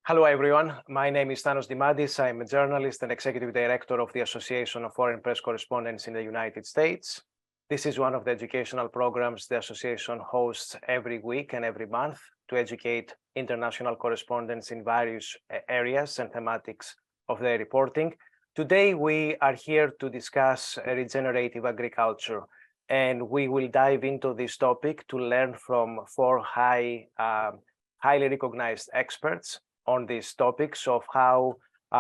Hello, everyone. My name is Thanos Dimadis. I'm a journalist and executive director of the Association of Foreign Press Correspondents in the United States. This is one of the educational programs the association hosts every week and every month to educate international correspondents in various areas and thematics of their reporting. Today, we are here to discuss regenerative agriculture, and we will dive into this topic to learn from four highly recognized experts on these topics of how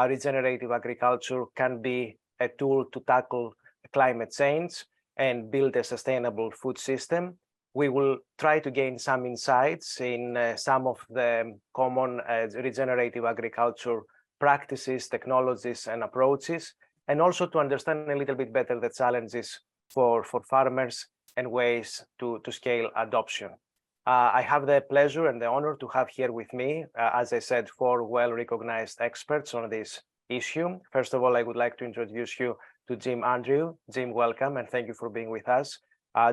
regenerative agriculture can be a tool to tackle climate change and build a sustainable food system. We will try to gain some insights in some of the common regenerative agriculture practices, technologies, and approaches, and also to understand a little bit better the challenges for farmers and ways to scale adoption. I have the pleasure and the honor to have here with me, as I said, four well-recognized experts on this issue. First of all, I would like to introduce you to Jim Andrew. Jim, welcome, and thank you for being with us.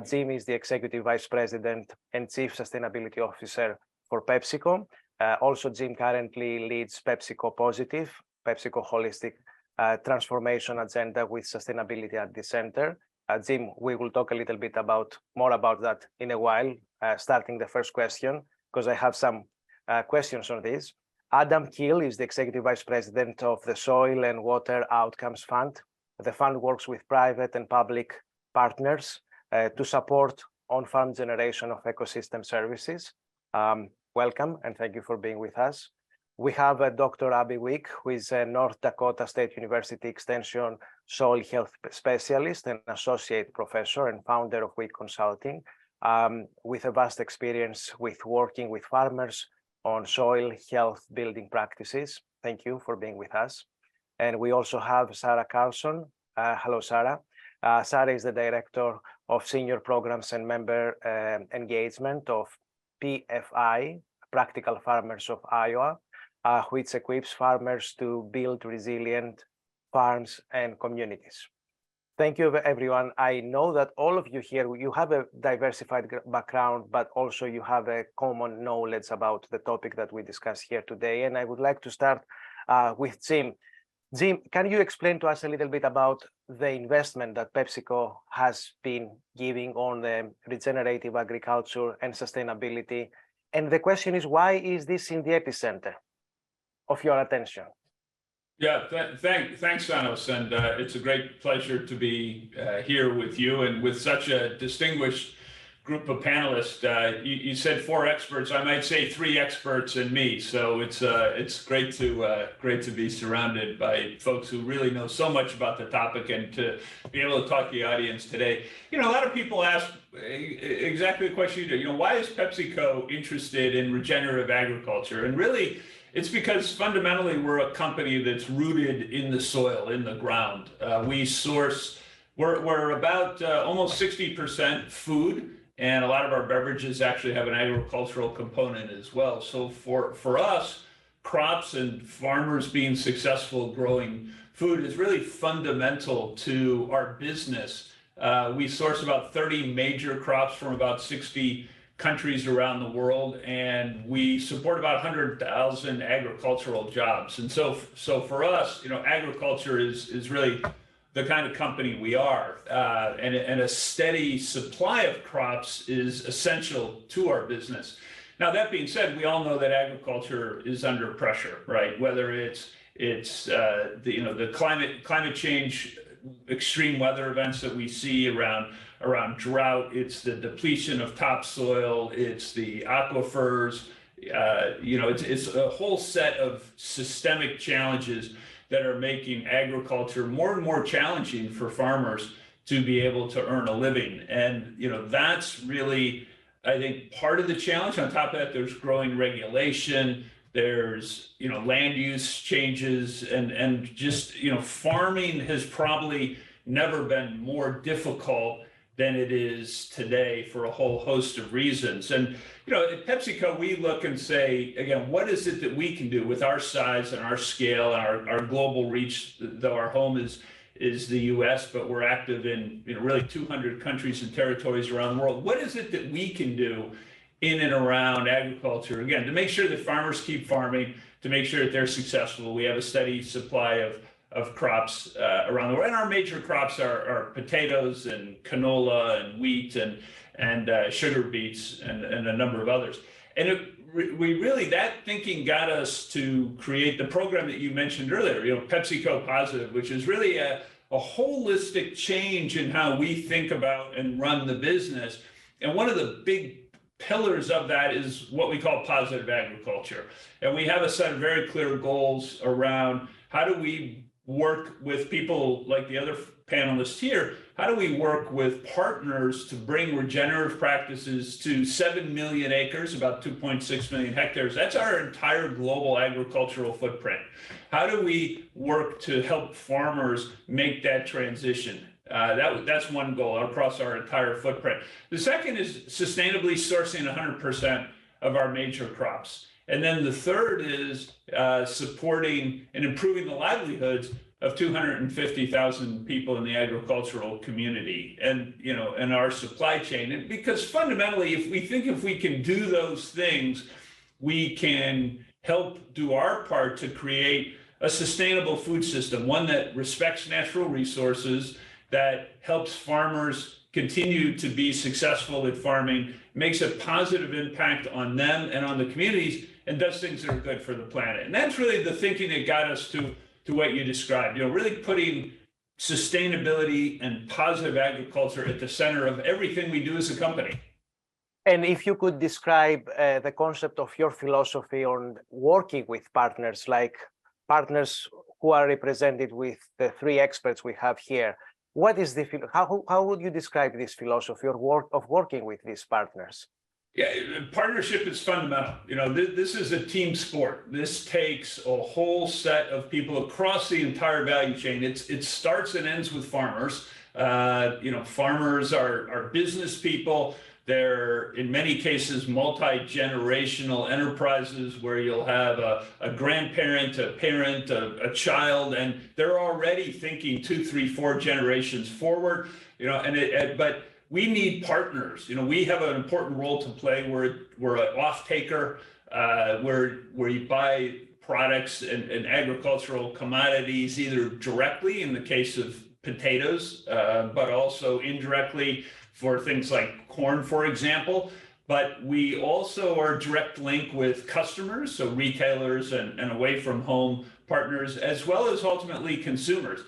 Jim is the Executive Vice President and Chief Sustainability Officer for PepsiCo. Also, Jim currently leads PepsiCo Positive, PepsiCo Holistic Transformation Agenda with Sustainability at the center. Jim, we will talk a little bit more about that in a while, starting the first question, because I have some questions on this. Adam Keel is the Executive Vice President of the Soil and Water Outcomes Fund. The fund works with private and public partners to support on-farm generation of ecosystem services. Welcome, and thank you for being with us. We have Dr. Abby Wick, who is a North Dakota State University Extension soil health specialist and associate professor and founder of Wick Consulting, with a vast experience with working with farmers on soil health building practices. Thank you for being with us. And we also have Sarah Carlson. Hello, Sarah. Sarah is the Director of Senior Programs and Member Engagement of PFI, Practical Farmers of Iowa, which equips farmers to build resilient farms and communities. Thank you, everyone. I know that all of you here, you have a diversified background, but also you have a common knowledge about the topic that we discuss here today. And I would like to start with Jim. Jim, can you explain to us a little bit about the investment that PepsiCo has been giving on the regenerative agriculture and sustainability? And the question is, why is this in the epicenter of your attention? Yeah, thanks, Thanos, and it's a great pleasure to be here with you and with such a distinguished group of panelists. You said four experts. I might say three experts and me. So it's great to be surrounded by folks who really know so much about the topic and to be able to talk to the audience today. You know, a lot of people ask exactly the question you do. You know, why is PepsiCo interested in regenerative agriculture? And really, it's because fundamentally we're a company that's rooted in the soil, in the ground. We're about almost 60% food, and a lot of our beverages actually have an agricultural component as well. So for us, crops and farmers being successful growing food is really fundamental to our business. We source about 30 major crops from about 60 countries around the world, and we support about 100,000 agricultural jobs. And so for us, you know, agriculture is really the kind of company we are, and a steady supply of crops is essential to our business. Now, that being said, we all know that agriculture is under pressure, right? Whether it's the climate change, extreme weather events that we see around drought, it's the depletion of topsoil, it's the aquifers, it's a whole set of systemic challenges that are making agriculture more and more challenging for farmers to be able to earn a living. And, you know, that's really, I think, part of the challenge. On top of that, there's growing regulation, there's, you know, land use changes, and just, you know, farming has probably never been more difficult than it is today for a whole host of reasons. And, you know, at PepsiCo, we look and say, again, what is it that we can do with our size and our scale and our global reach, though our home is the US, but we're active in, you know, really 200 countries and territories around the world. What is it that we can do in and around agriculture, again, to make sure that farmers keep farming, to make sure that they're successful. We have a steady supply of crops around the world. And our major crops are potatoes and canola and wheat and sugar beets and a number of others. And that thinking got us to create the program that you mentioned earlier, PepsiCo Positive, which is really a holistic change in how we think about and run the business. And one of the big pillars of that is what we call positive agriculture. And we have a set of very clear goals around how do we work with people like the other panelists here, how do we work with partners to bring regenerative practices to 7 million acres, about 2.6 million hectares? That's our entire global agricultural footprint. How do we work to help farmers make that transition? That's one goal across our entire footprint. The second is sustainably sourcing 100% of our major crops. And then the third is supporting and improving the livelihoods of 250,000 people in the agricultural community and our supply chain. And because fundamentally, if we can do those things, we can help do our part to create a sustainable food system, one that respects natural resources, that helps farmers continue to be successful at farming, makes a positive impact on them and on the communities, and does things that are good for the planet. And that's really the thinking that got us to what you described, really putting sustainability and positive agriculture at the center of everything we do as a company. And if you could describe the concept of your philosophy on working with partners, like partners who are represented with the three experts we have here, what is how would you describe this philosophy of working with these partners? Yeah, partnership is fundamental. This is a team sport. This takes a whole set of people across the entire value chain. It starts and ends with farmers. Farmers are business people. They're, in many cases, multi-generational enterprises where you'll have a grandparent, a parent, a child, and they're already thinking 2, 3, 4 generations forward. But we need partners. We have an important role to play. We're an off-taker, where you buy products and agricultural commodities either directly in the case of potatoes, but also indirectly for things like corn, for example. But we also are a direct link with customers, so retailers and away from home partners, as well as ultimately consumers.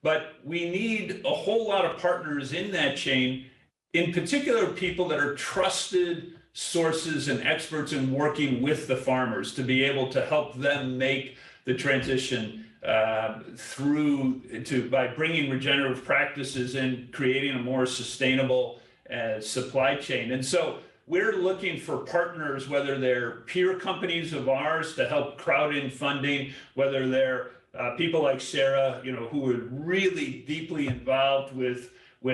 But we need a whole lot of partners in that chain, in particular people that are trusted sources and experts in working with the farmers to be able to help them make the transition by bringing regenerative practices and creating a more sustainable supply chain. And so we're looking for partners, whether they're peer companies of ours to help crowd in funding, whether they're people like Sarah, who are really deeply involved with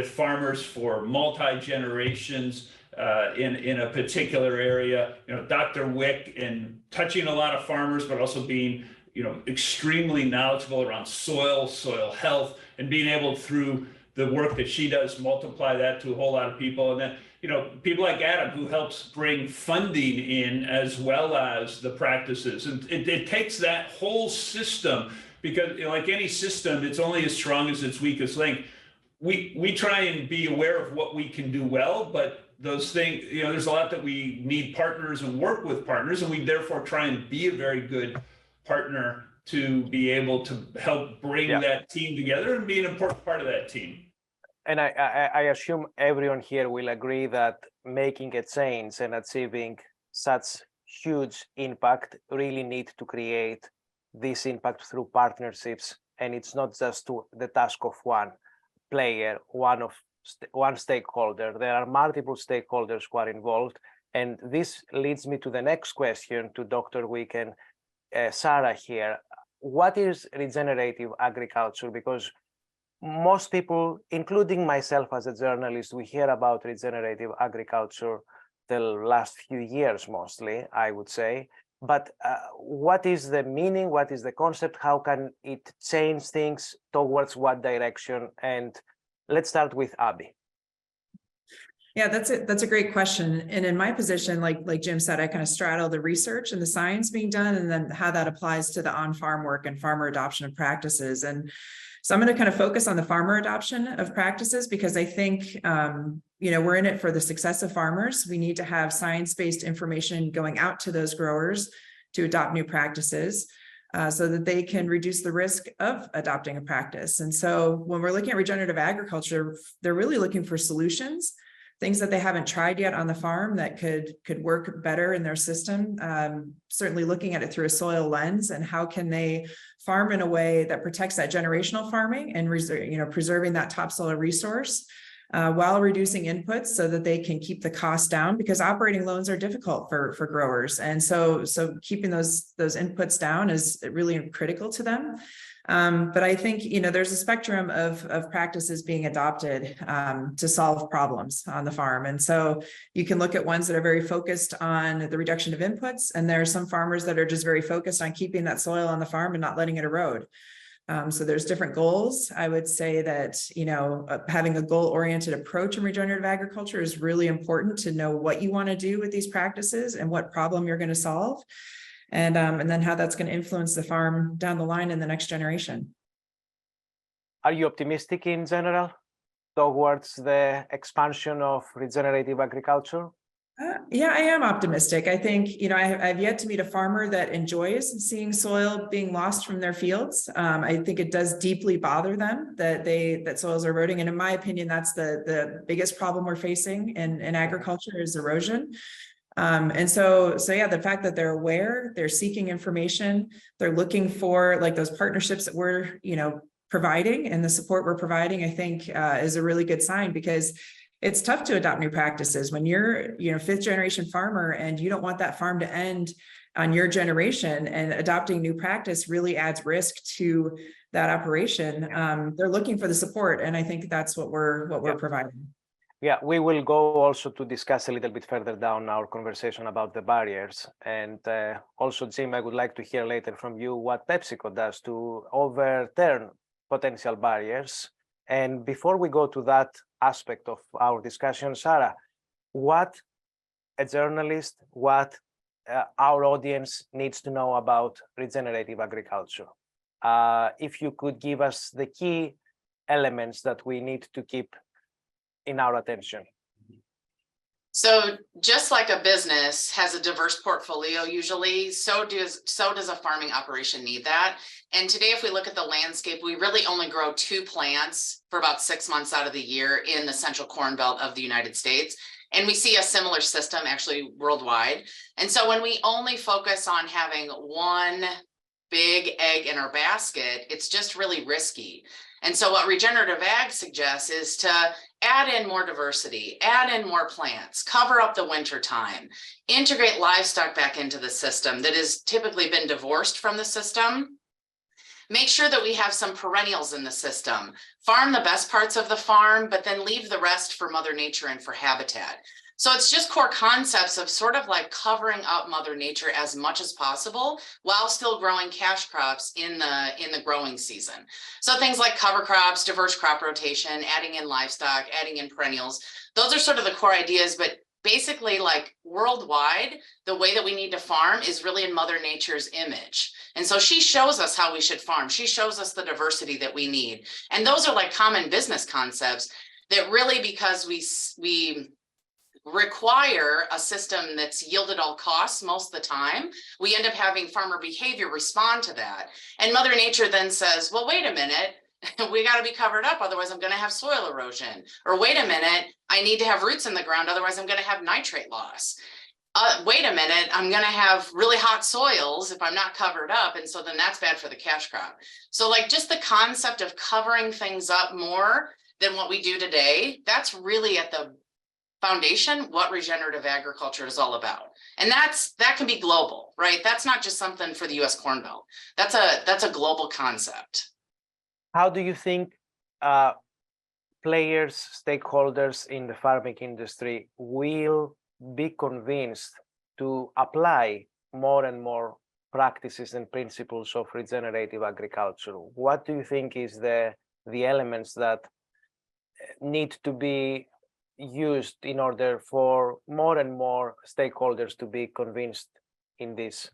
farmers for multi-generations in a particular area, Dr. Wick, and touching a lot of farmers, but also being extremely knowledgeable around soil health, and being able, through the work that she does, multiply that to a whole lot of people. And then people like Adam, who helps bring funding in as well as the practices. And it takes that whole system, because like any system, it's only as strong as its weakest link. We try and be aware of what we can do well, but those things, there's a lot that we need partners and work with partners, and we therefore try and be a very good partner to be able to help bring that team together and be an important part of that team. And I assume everyone here will agree that making a change and achieving such huge impact really need to create this impact through partnerships, and it's not just the task of one player, one stakeholder. There are multiple stakeholders who are involved, and this leads me to the next question to Dr. Wick and Sarah here. What is regenerative agriculture? Because most people, including myself as a journalist, we hear about regenerative agriculture the last few years mostly, I would say. But what is the meaning? What is the concept? How can it change things? Towards what direction? And let's start with Abby. Yeah, that's a great question. And in my position, like Jim said, I kind of straddle the research and the science being done, and then how that applies to the on-farm work and farmer adoption of practices. And so I'm going to kind of focus on the farmer adoption of practices, because I think, we're in it for the success of farmers. We need to have science-based information going out to those growers to adopt new practices, so that they can reduce the risk of adopting a practice. And so when we're looking at regenerative agriculture, they're really looking for solutions, things that they haven't tried yet on the farm that could work better in their system. Certainly looking at it through a soil lens, and how can they farm in a way that protects that generational farming and preserving that topsoil resource, while reducing inputs so that they can keep the costs down, because operating loans are difficult for growers. And so keeping those inputs down is really critical to them. But I think, there's a spectrum of practices being adopted to solve problems on the farm. And so you can look at ones that are very focused on the reduction of inputs, and there are some farmers that are just very focused on keeping that soil on the farm and not letting it erode. So there's different goals. I would say that, having a goal-oriented approach in regenerative agriculture is really important, to know what you want to do with these practices and what problem you're going to solve. And then how that's going to influence the farm down the line in the next generation. Are you optimistic in general towards the expansion of regenerative agriculture? Yeah, I am optimistic. I think, I've yet to meet a farmer that enjoys seeing soil being lost from their fields. I think it does deeply bother them that soils are eroding. And in my opinion, that's the biggest problem we're facing in agriculture is erosion. And so yeah, the fact that they're aware, they're seeking information, they're looking for like those partnerships that we're, providing, and the support we're providing, I think is a really good sign, because it's tough to adopt new practices when you're, fifth generation farmer, and you don't want that farm to end on your generation, and adopting new practice really adds risk to that operation. They're looking for the support, and I think that's what we're providing. Yeah, we will go also to discuss a little bit further down our conversation about the barriers. And also, Jim, I would like to hear later from you what PepsiCo does to overturn potential barriers. And before we go to that aspect of our discussion, Sarah, what a journalist, what our audience needs to know about regenerative agriculture? If you could give us the key elements that we need to keep in our attention. So just like a business has a diverse portfolio, usually, so does a farming operation need that. And today, if we look at the landscape, we really only grow 2 plants for about 6 months out of the year in the central corn belt of the United States. And we see a similar system actually worldwide. And so when we only focus on having one big egg in our basket, it's just really risky. And so what regenerative ag suggests is to add in more diversity, add in more plants, cover up the winter time, integrate livestock back into the system that has typically been divorced from the system. Make sure that we have some perennials in the system, farm the best parts of the farm, but then leave the rest for Mother Nature and for habitat. So it's just core concepts of sort of like covering up Mother Nature as much as possible while still growing cash crops in the growing season. So things like cover crops, diverse crop rotation, adding in livestock, adding in perennials. Those are sort of the core ideas, but basically like worldwide, the way that we need to farm is really in Mother Nature's image. And so she shows us how we should farm. She shows us the diversity that we need. And those are like common business concepts that really, because we require a system that's yield at all costs most of the time, we end up having farmer behavior respond to that. And Mother Nature then says, well, wait a minute, we got to be covered up, otherwise I'm going to have soil erosion. Or wait a minute, I need to have roots in the ground, otherwise I'm going to have nitrate loss. Wait a minute, I'm going to have really hot soils if I'm not covered up. And so then that's bad for the cash crop. So like just the concept of covering things up more than what we do today, that's really at the foundation what regenerative agriculture is all about. And that can be global, right? That's not just something for the US Corn Belt. That's a global concept. How do you think players, stakeholders in the farming industry will be convinced to apply more and more practices and principles of regenerative agriculture? What do you think is the elements that need to be used in order for more and more stakeholders to be convinced in this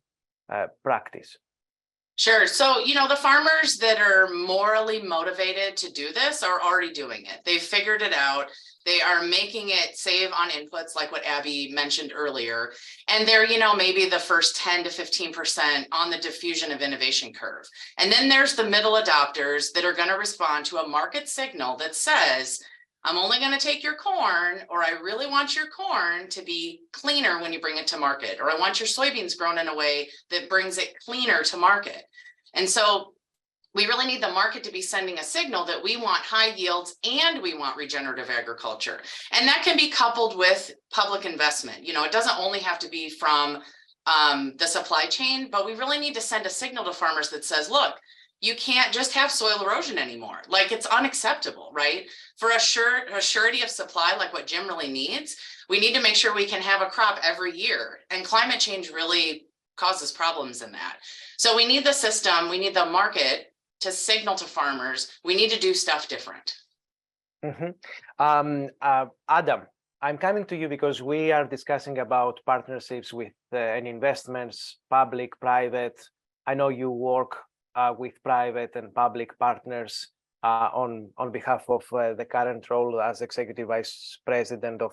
practice? Sure. So, the farmers that are morally motivated to do this are already doing it. They've figured it out. They are making it save on inputs, like what Abby mentioned earlier. And they're, maybe the first 10 to 15% on the diffusion of innovation curve. And then there's the middle adopters that are going to respond to a market signal that says, I'm only going to take your corn, or I really want your corn to be cleaner when you bring it to market, or I want your soybeans grown in a way that brings it cleaner to market. And so we really need the market to be sending a signal that we want high yields and we want regenerative agriculture. And that can be coupled with public investment. It doesn't only have to be from the supply chain, but we really need to send a signal to farmers that says, look, you can't just have soil erosion anymore. Like, it's unacceptable, right? For a surety of supply, like what Jim really needs, we need to make sure we can have a crop every year. And climate change really causes problems in that. So we need the system, we need the market to signal to farmers, we need to do stuff different. Adam, I'm coming to you because we are discussing about partnerships with and investments, public, private. I know you work with private and public partners on behalf of the current role as Executive Vice President of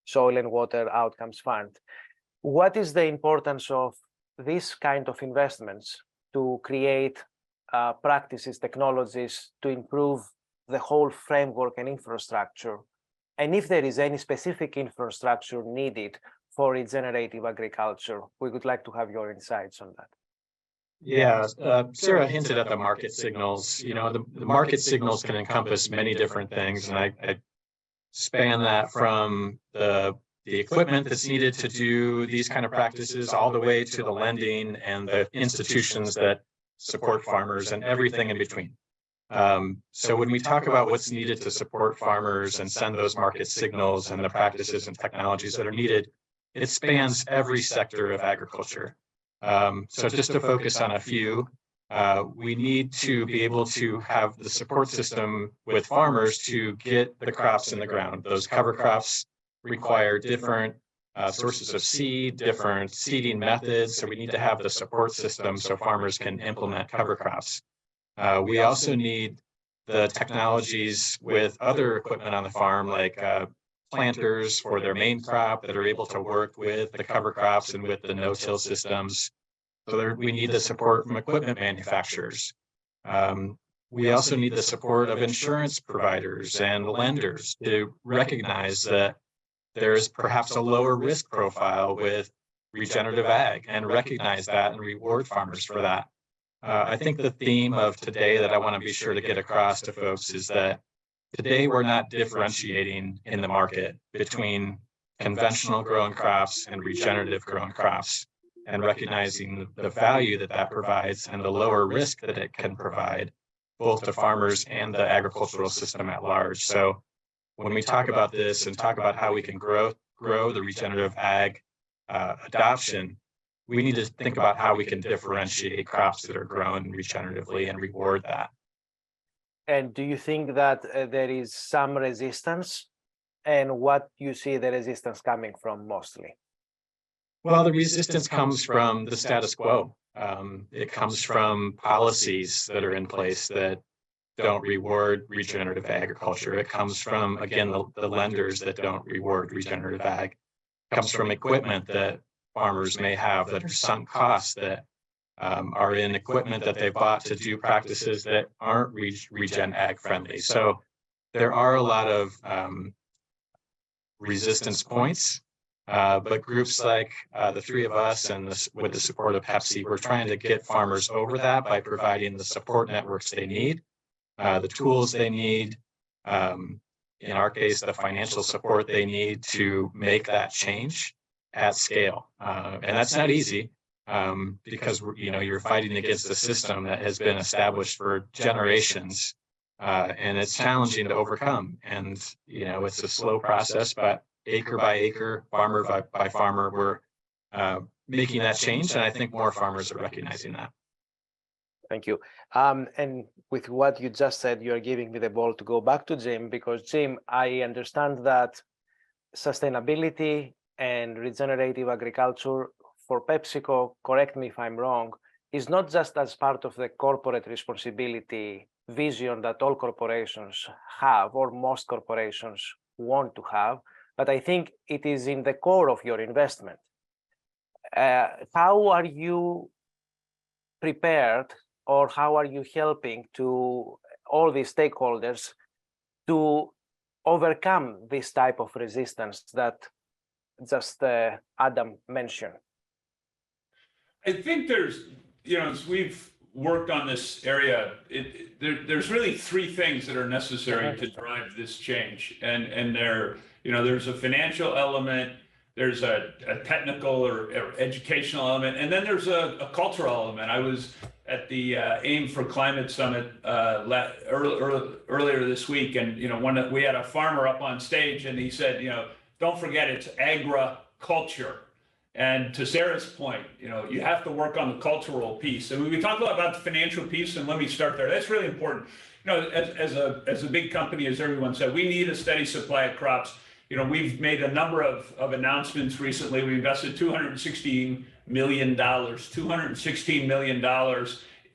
Soil and Water Outcomes Fund. What is the importance of this kind of investments to create practices, technologies to improve the whole framework and infrastructure? And if there is any specific infrastructure needed for regenerative agriculture, we would like to have your insights on that. Yeah, Sarah hinted at the market signals. The market signals can encompass many different things, and I span that from the equipment that's needed to do these kind of practices all the way to the lending and the institutions that support farmers and everything in between. So when we talk about what's needed to support farmers and send those market signals and the practices and technologies that are needed, it spans every sector of agriculture. So just to focus on a few, we need to be able to have the support system with farmers to get the crops in the ground. Those cover crops require different sources of seed, different seeding methods. So we need to have the support system so farmers can implement cover crops. We also need the technologies with other equipment on the farm, like planters for their main crop that are able to work with the cover crops and with the no-till systems. So we need the support from equipment manufacturers. We also need the support of insurance providers and lenders to recognize that there's perhaps a lower risk profile with regenerative ag and recognize that and reward farmers for that. I think the theme of today that I want to be sure to get across to folks is that today we're not differentiating in the market between conventional grown crops and regenerative grown crops, and recognizing the value that that provides and the lower risk that it can provide both to farmers and the agricultural system at large. So when we talk about this and talk about how we can grow the regenerative ag adoption, we need to think about how we can differentiate crops that are grown regeneratively and reward that. And do you think that there is some resistance, and what you see the resistance coming from mostly? Well, the resistance comes from the status quo. It comes from policies that are in place that don't reward regenerative agriculture. It comes from, again, the lenders that don't reward regenerative ag. It comes from equipment that farmers may have that are sunk costs that are in equipment that they bought to do practices that aren't regen ag friendly. So there are a lot of resistance points, but groups like the three of us and with the support of Pepsi, we're trying to get farmers over that by providing the support networks they need, the tools they need, in our case, the financial support they need to make that change at scale. And that's not easy because you're fighting against a system that has been established for generations, and it's challenging to overcome. And it's a slow process, but acre by acre, farmer by farmer, we're making that change, and I think more farmers are recognizing that. Thank you. And with what you just said, you're giving me the ball to go back to Jim, because Jim, I understand that sustainability and regenerative agriculture for PepsiCo, correct me if I'm wrong, is not just as part of the corporate responsibility vision that all corporations have, or most corporations want to have, but I think it is in the core of your investment. How are you prepared, or how are you helping to all these stakeholders to overcome this type of resistance that just Adam mentioned? I think there's, as we've worked on this area, there's really three things that are necessary to drive this change. And there's a financial element, there's a technical or educational element, and then there's a cultural element. I was at the AIM for Climate Summit earlier this week, and we had a farmer up on stage, and he said, don't forget it's agriculture. And to Sarah's point, you have to work on the cultural piece. And we talk a lot about the financial piece, and let me start there. That's really important. As a big company, as everyone said, we need a steady supply of crops. We've made a number of announcements recently. We invested $216 million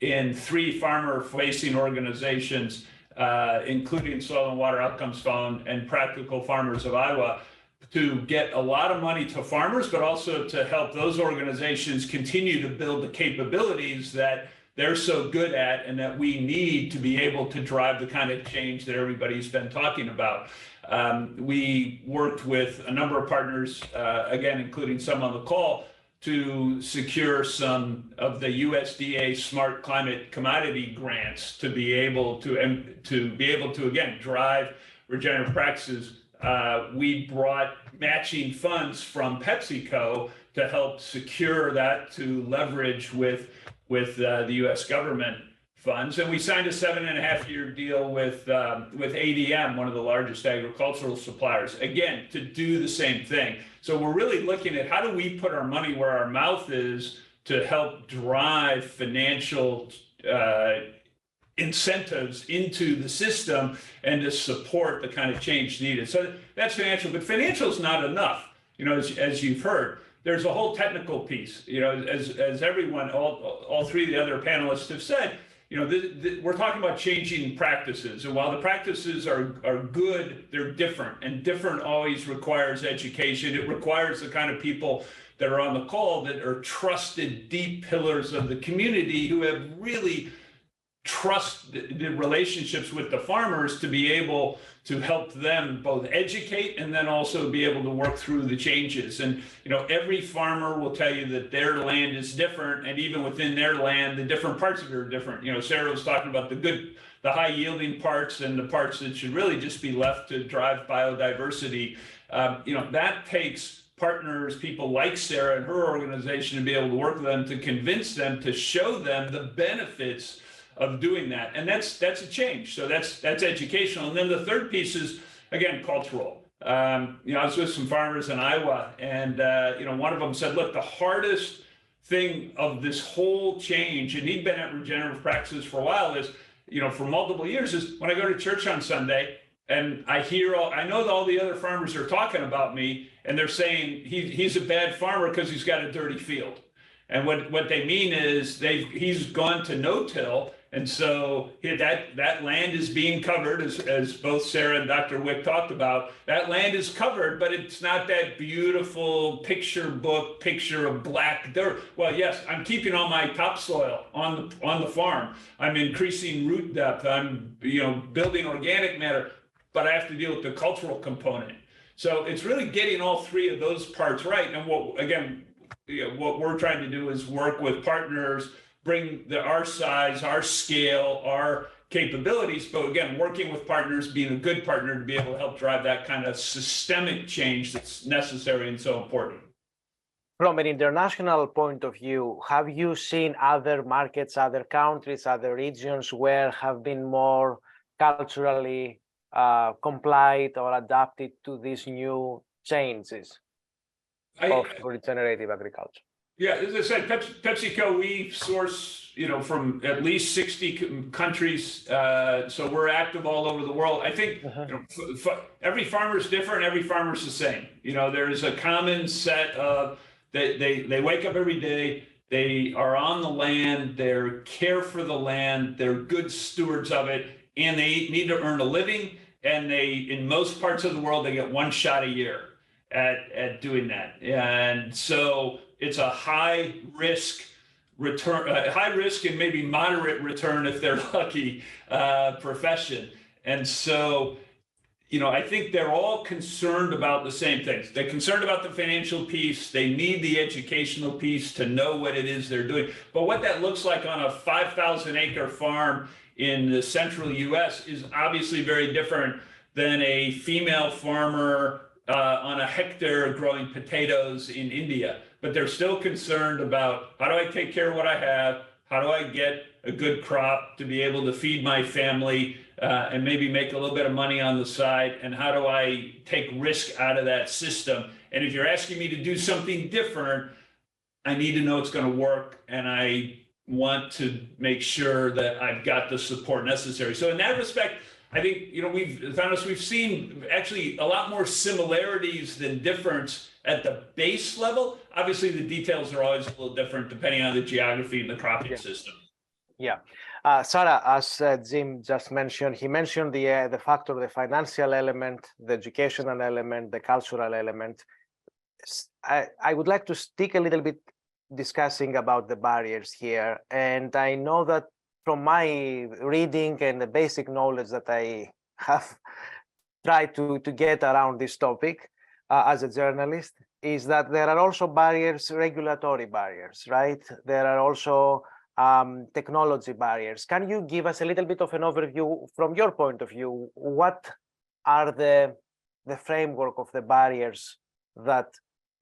in 3 farmer-facing organizations, including Soil and Water Outcomes Fund and Practical Farmers of Iowa, to get a lot of money to farmers, but also to help those organizations continue to build the capabilities that they're so good at and that we need to be able to drive the kind of change that everybody's been talking about. We worked with a number of partners, again, including some on the call, to secure some of the USDA Smart Climate Commodity grants to be able to again drive regenerative practices. We brought matching funds from PepsiCo to help secure that, to leverage with the U.S. government funds, and we signed a 7.5-year deal with ADM, one of the largest agricultural suppliers, again, to do the same thing. So we're really looking at how do we put our money where our mouth is to help drive financial incentives into the system and to support the kind of change needed. So that's financial, but financial is not enough. As you've heard, there's a whole technical piece. As everyone, all 3 of the other panelists have said, we're talking about changing practices, and while the practices are good, they're different, and different always requires education. It requires the kind of people that are on the call that are trusted, deep pillars of the community who have really trusted relationships with the farmers to be able to help them both educate and then also be able to work through the changes. And every farmer will tell you that their land is different, and even within their land, the different parts of it are different. Sarah was talking about the high yielding parts and the parts that should really just be left to drive biodiversity. That takes partners, people like Sarah and her organization, to be able to work with them to convince them, to show them the benefits of doing that. And that's a change. So that's educational. And then the third piece is, again, cultural. I was with some farmers in Iowa, and one of them said, look, the hardest thing of this whole change, and he'd been at regenerative practices for a while, is, for multiple years, is when I go to church on Sunday and I know that all the other farmers are talking about me, and they're saying he's a bad farmer because he's got a dirty field. And what they mean is he's gone to no-till, and so that land is being covered, as both Sarah and Dr. Wick talked about. That land is covered, but it's not that beautiful picture of black dirt. Well, yes, I'm keeping all my topsoil on the farm. I'm increasing root depth. I'm building organic matter, but I have to deal with the cultural component. So it's really getting all 3 of those parts right. And what we're trying to do is work with partners, bring our size, our scale, our capabilities, but again, working with partners, being a good partner to be able to help drive that kind of systemic change that's necessary and so important. From an international point of view, have you seen other markets, other countries, other regions where have been more culturally complied or adapted to these new changes of regenerative agriculture? Yeah, as I said, PepsiCo, we source from at least 60 countries. So we're active all over the world. I think every farmer is different. Every farmer is the same. There's a common set of they wake up every day. They are on the land. They care for the land. They're good stewards of it, and they need to earn a living. And in most parts of the world, they get one shot a year at doing that. And so it's a high risk return, high risk and maybe moderate return if they're lucky profession. And so, I think they're all concerned about the same things. They're concerned about the financial piece. They need the educational piece to know what it is they're doing. But what that looks like on a 5,000 acre farm in the central US is obviously very different than a female farmer on a hectare growing potatoes in India. But they're still concerned about, how do I take care of what I have? How do I get a good crop to be able to feed my family and maybe make a little bit of money on the side? And how do I take risk out of that system? And if you're asking me to do something different, I need to know it's going to work. And I want to make sure that I've got the support necessary. So in that respect, I think, we've seen actually a lot more similarities than difference at the base level. Obviously, the details are always a little different depending on the geography and the cropping system. Yeah. Sarah, as Jim just mentioned, he mentioned the factor, the financial element, the educational element, the cultural element. I would like to stick a little bit discussing about the barriers here. And I know that from my reading and the basic knowledge that I have tried to get around this topic as a journalist, is that there are also barriers, regulatory barriers, right? There are also technology barriers. Can you give us a little bit of an overview from your point of view? What are the framework of the barriers that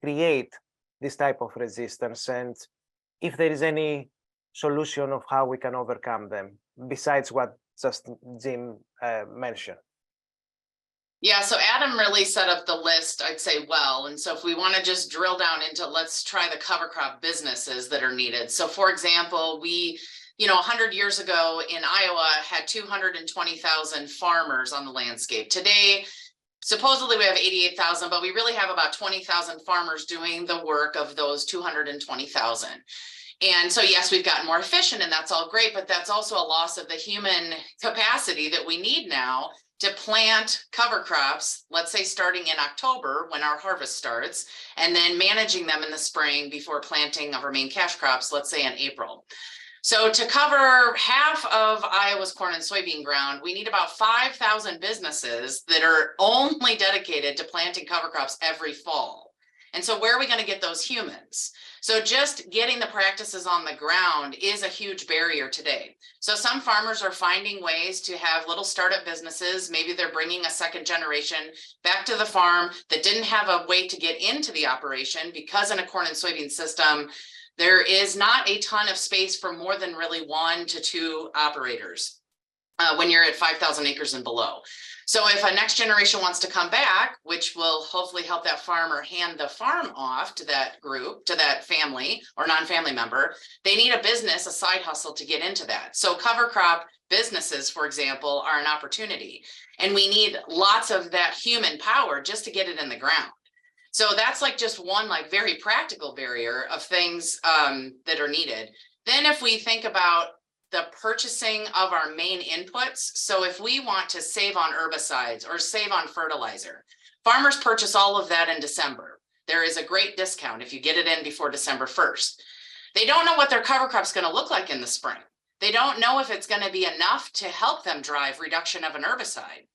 create this type of resistance, and if there is any solution of how we can overcome them besides what just Jim mentioned? Yeah, so Adam really set up the list, I'd say, well. And so if we want to just drill down into, let's try the cover crop businesses that are needed. So for example, we, 100 years ago in Iowa had 220,000 farmers on the landscape. Today, supposedly we have 88,000, but we really have about 20,000 farmers doing the work of those 220,000. And so, yes, we've gotten more efficient and that's all great, but that's also a loss of the human capacity that we need now to plant cover crops, let's say starting in October when our harvest starts, and then managing them in the spring before planting of our main cash crops, let's say in April. So to cover half of Iowa's corn and soybean ground, we need about 5,000 businesses that are only dedicated to planting cover crops every fall. And so where are we going to get those humans? So just getting the practices on the ground is a huge barrier today. So some farmers are finding ways to have little startup businesses. Maybe they're bringing a second generation back to the farm that didn't have a way to get into the operation, because in a corn and soybean system, there is not a ton of space for more than really 1 to 2 operators when you're at 5,000 acres and below. So if a next generation wants to come back, which will hopefully help that farmer hand the farm off to that group, to that family or non-family member, they need a business, a side hustle to get into that. So cover crop businesses, for example, are an opportunity. And we need lots of that human power just to get it in the ground. So that's like just one very practical barrier of things that are needed. Then if we think about the purchasing of our main inputs. So if we want to save on herbicides or save on fertilizer, farmers purchase all of that in December. There is a great discount if you get it in before December 1st. They don't know what their cover crop's going to look like in the spring. They don't know if it's going to be enough to help them drive reduction of an herbicide,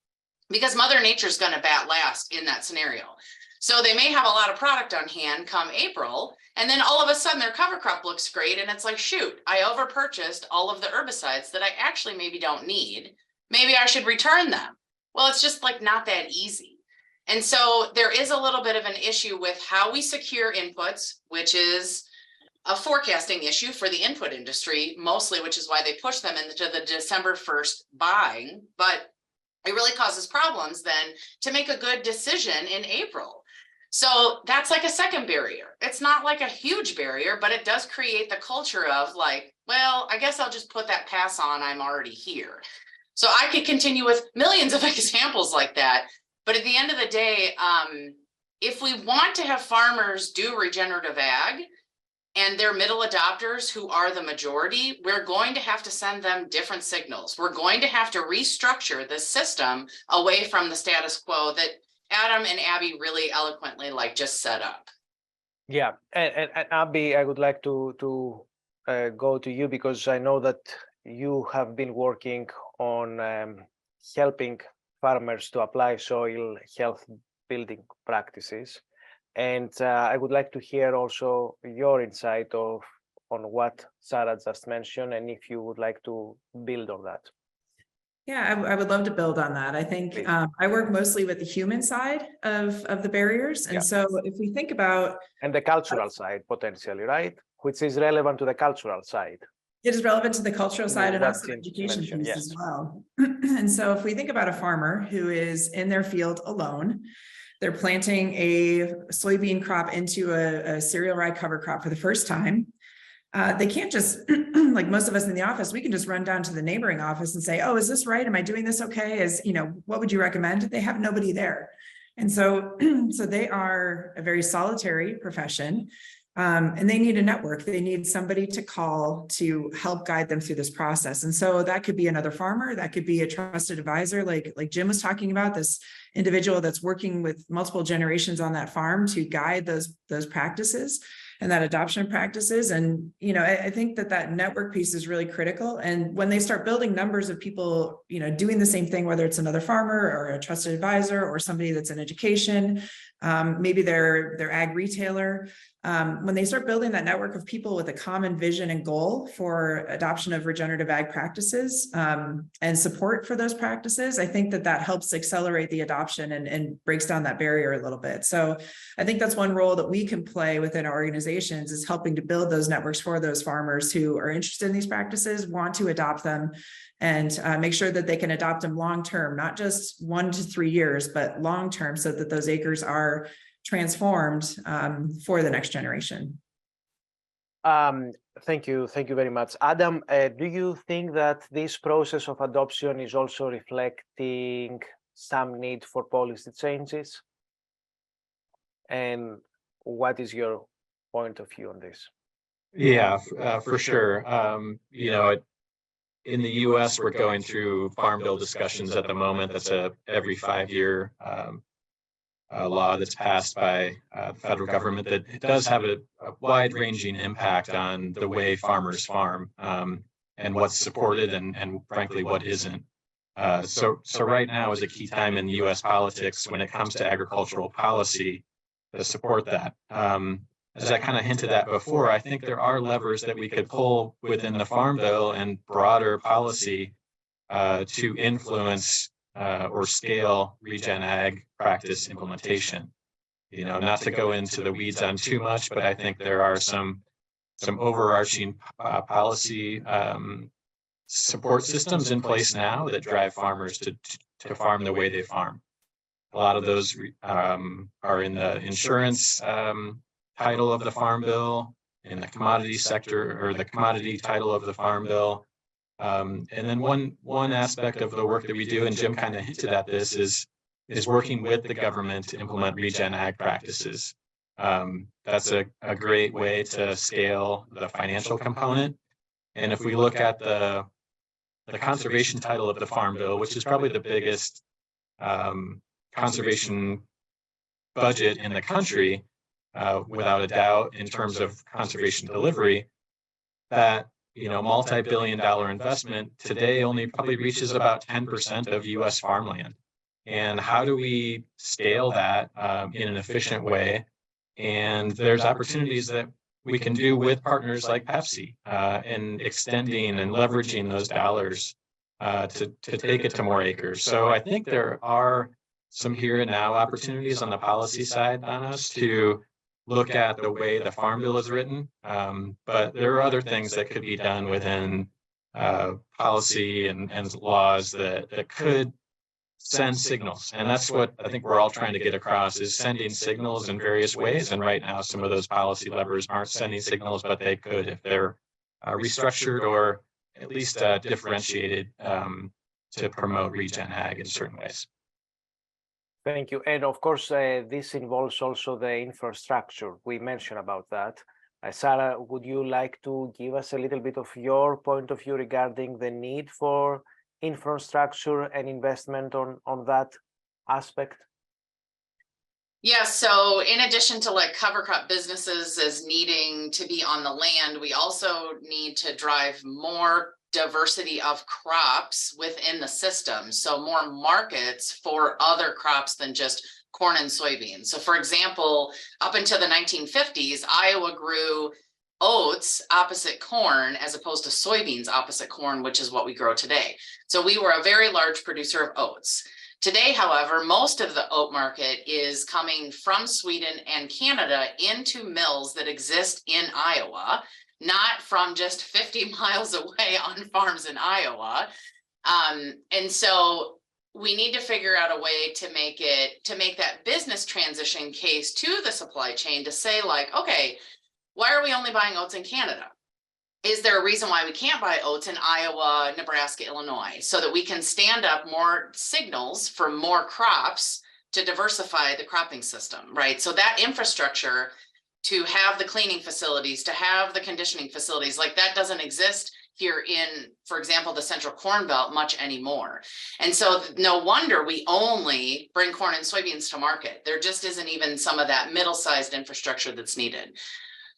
because Mother Nature's going to bat last in that scenario. So they may have a lot of product on hand come April, and then all of a sudden their cover crop looks great. And it's like, shoot, I over purchased all of the herbicides that I actually maybe don't need. Maybe I should return them. Well, it's just not that easy. And so there is a little bit of an issue with how we secure inputs, which is a forecasting issue for the input industry mostly, which is why they push them into the December 1st buying. But it really causes problems then to make a good decision in April. So that's a second barrier. It's not a huge barrier, but it does create the culture of well, I guess I'll just put that pass on, I'm already here. So I could continue with millions of examples like that. But at the end of the day, if we want to have farmers do regenerative ag and they're middle adopters who are the majority, we're going to have to send them different signals. We're going to have to restructure this system away from the status quo that Adam and Abby really eloquently just set up. Yeah, and Abby, I would like to go to you because I know that you have been working on helping farmers to apply soil health building practices. And I would like to hear also your insight on what Sarah just mentioned, and if you would like to build on that. Yeah, I would love to build on that. I think I work mostly with the human side of the barriers. And so if we think about... And the cultural side, potentially, right? Which is relevant to the cultural side. It is relevant to the cultural side and also the education piece as well. And so if we think about a farmer who is in their field alone, they're planting a soybean crop into a cereal rye cover crop for the first time. They can't just, like most of us in the office, we can just run down to the neighboring office and say, oh, is this right? Am I doing this okay? What would you recommend? They have nobody there. And so, so they are a very solitary profession. And they need a network. They need somebody to call to help guide them through this process. And so that could be another farmer, that could be a trusted advisor, like Jim was talking about, this individual that's working with multiple generations on that farm to guide those practices and that adoption practices. And, I think that network piece is really critical. And when they start building numbers of people, doing the same thing, whether it's another farmer or a trusted advisor or somebody that's in education, maybe they're ag retailer, when they start building that network of people with a common vision and goal for adoption of regenerative ag practices and support for those practices, I think that helps accelerate the adoption and breaks down that barrier a little bit. So I think that's one role that we can play within our organizations, is helping to build those networks for those farmers who are interested in these practices, want to adopt them, and make sure that they can adopt them long-term, not just 1 to 3 years, but long-term, so that those acres are transformed for the next generation. Thank you very much. Adam, do you think that this process of adoption is also reflecting some need for policy changes? And what is your point of view on this? Yeah, for sure. In the US, we're going through farm bill discussions at the moment. That's every 5-year law that's passed by the federal government that it does have a wide-ranging impact on the way farmers farm and what's supported and frankly what isn't. So right now is a key time in US politics when it comes to agricultural policy to support that. As I kind of hinted at before, I think there are levers that we could pull within the Farm Bill and broader policy to influence or scale regen ag practice implementation. Not to go into the weeds on too much, but I think there are some overarching policy support systems in place now that drive farmers to farm the way they farm. A lot of those are in the insurance title of the Farm Bill, in the commodity sector, or the commodity title of the Farm Bill. And then one aspect of the work that we do, and Jim kind of hinted at this, is working with the government to implement regen ag practices. That's a great way to scale the financial component. And if we look at the conservation title of the Farm Bill, which is probably the biggest conservation budget in the country, without a doubt, in terms of conservation delivery, that multi-billion-dollar investment today only probably reaches about 10% of US farmland. And how do we scale that in an efficient way? And there's opportunities that we can do with partners like Pepsi in extending and leveraging those dollars to take it to more acres. So I think there are some here and now opportunities on the policy side on us to look at the way the Farm Bill is written, but there are other things that could be done within policy and laws that could send signals. And that's what I think we're all trying to get across, is sending signals in various ways. And right now, some of those policy levers aren't sending signals, but they could if they're restructured or at least differentiated to promote regen ag in certain ways. Thank you. And of course, this involves also the infrastructure. We mentioned about that. Sarah, would you like to give us a little bit of your point of view regarding the need for infrastructure and investment on that aspect? Yeah, so in addition to like cover crop businesses as needing to be on the land, we also need to drive more diversity of crops within the system. So more markets for other crops than just corn and soybeans. So for example, up until the 1950s, Iowa grew oats opposite corn as opposed to soybeans opposite corn, which is what we grow today. So we were a very large producer of oats. Today, however, most of the oat market is coming from Sweden and Canada into mills that exist in Iowa, not from just 50 miles away on farms in Iowa. And so we need to figure out a way to make that business transition case to the supply chain to say like, okay, why are we only buying oats in Canada? Is there a reason why we can't buy oats in Iowa, Nebraska, Illinois, so that we can stand up more signals for more crops to diversify the cropping system, right? So that infrastructure to have the cleaning facilities, to have the conditioning facilities, like that doesn't exist here in, for example, the Central Corn Belt much anymore. And so no wonder we only bring corn and soybeans to market. There just isn't even some of that middle-sized infrastructure that's needed.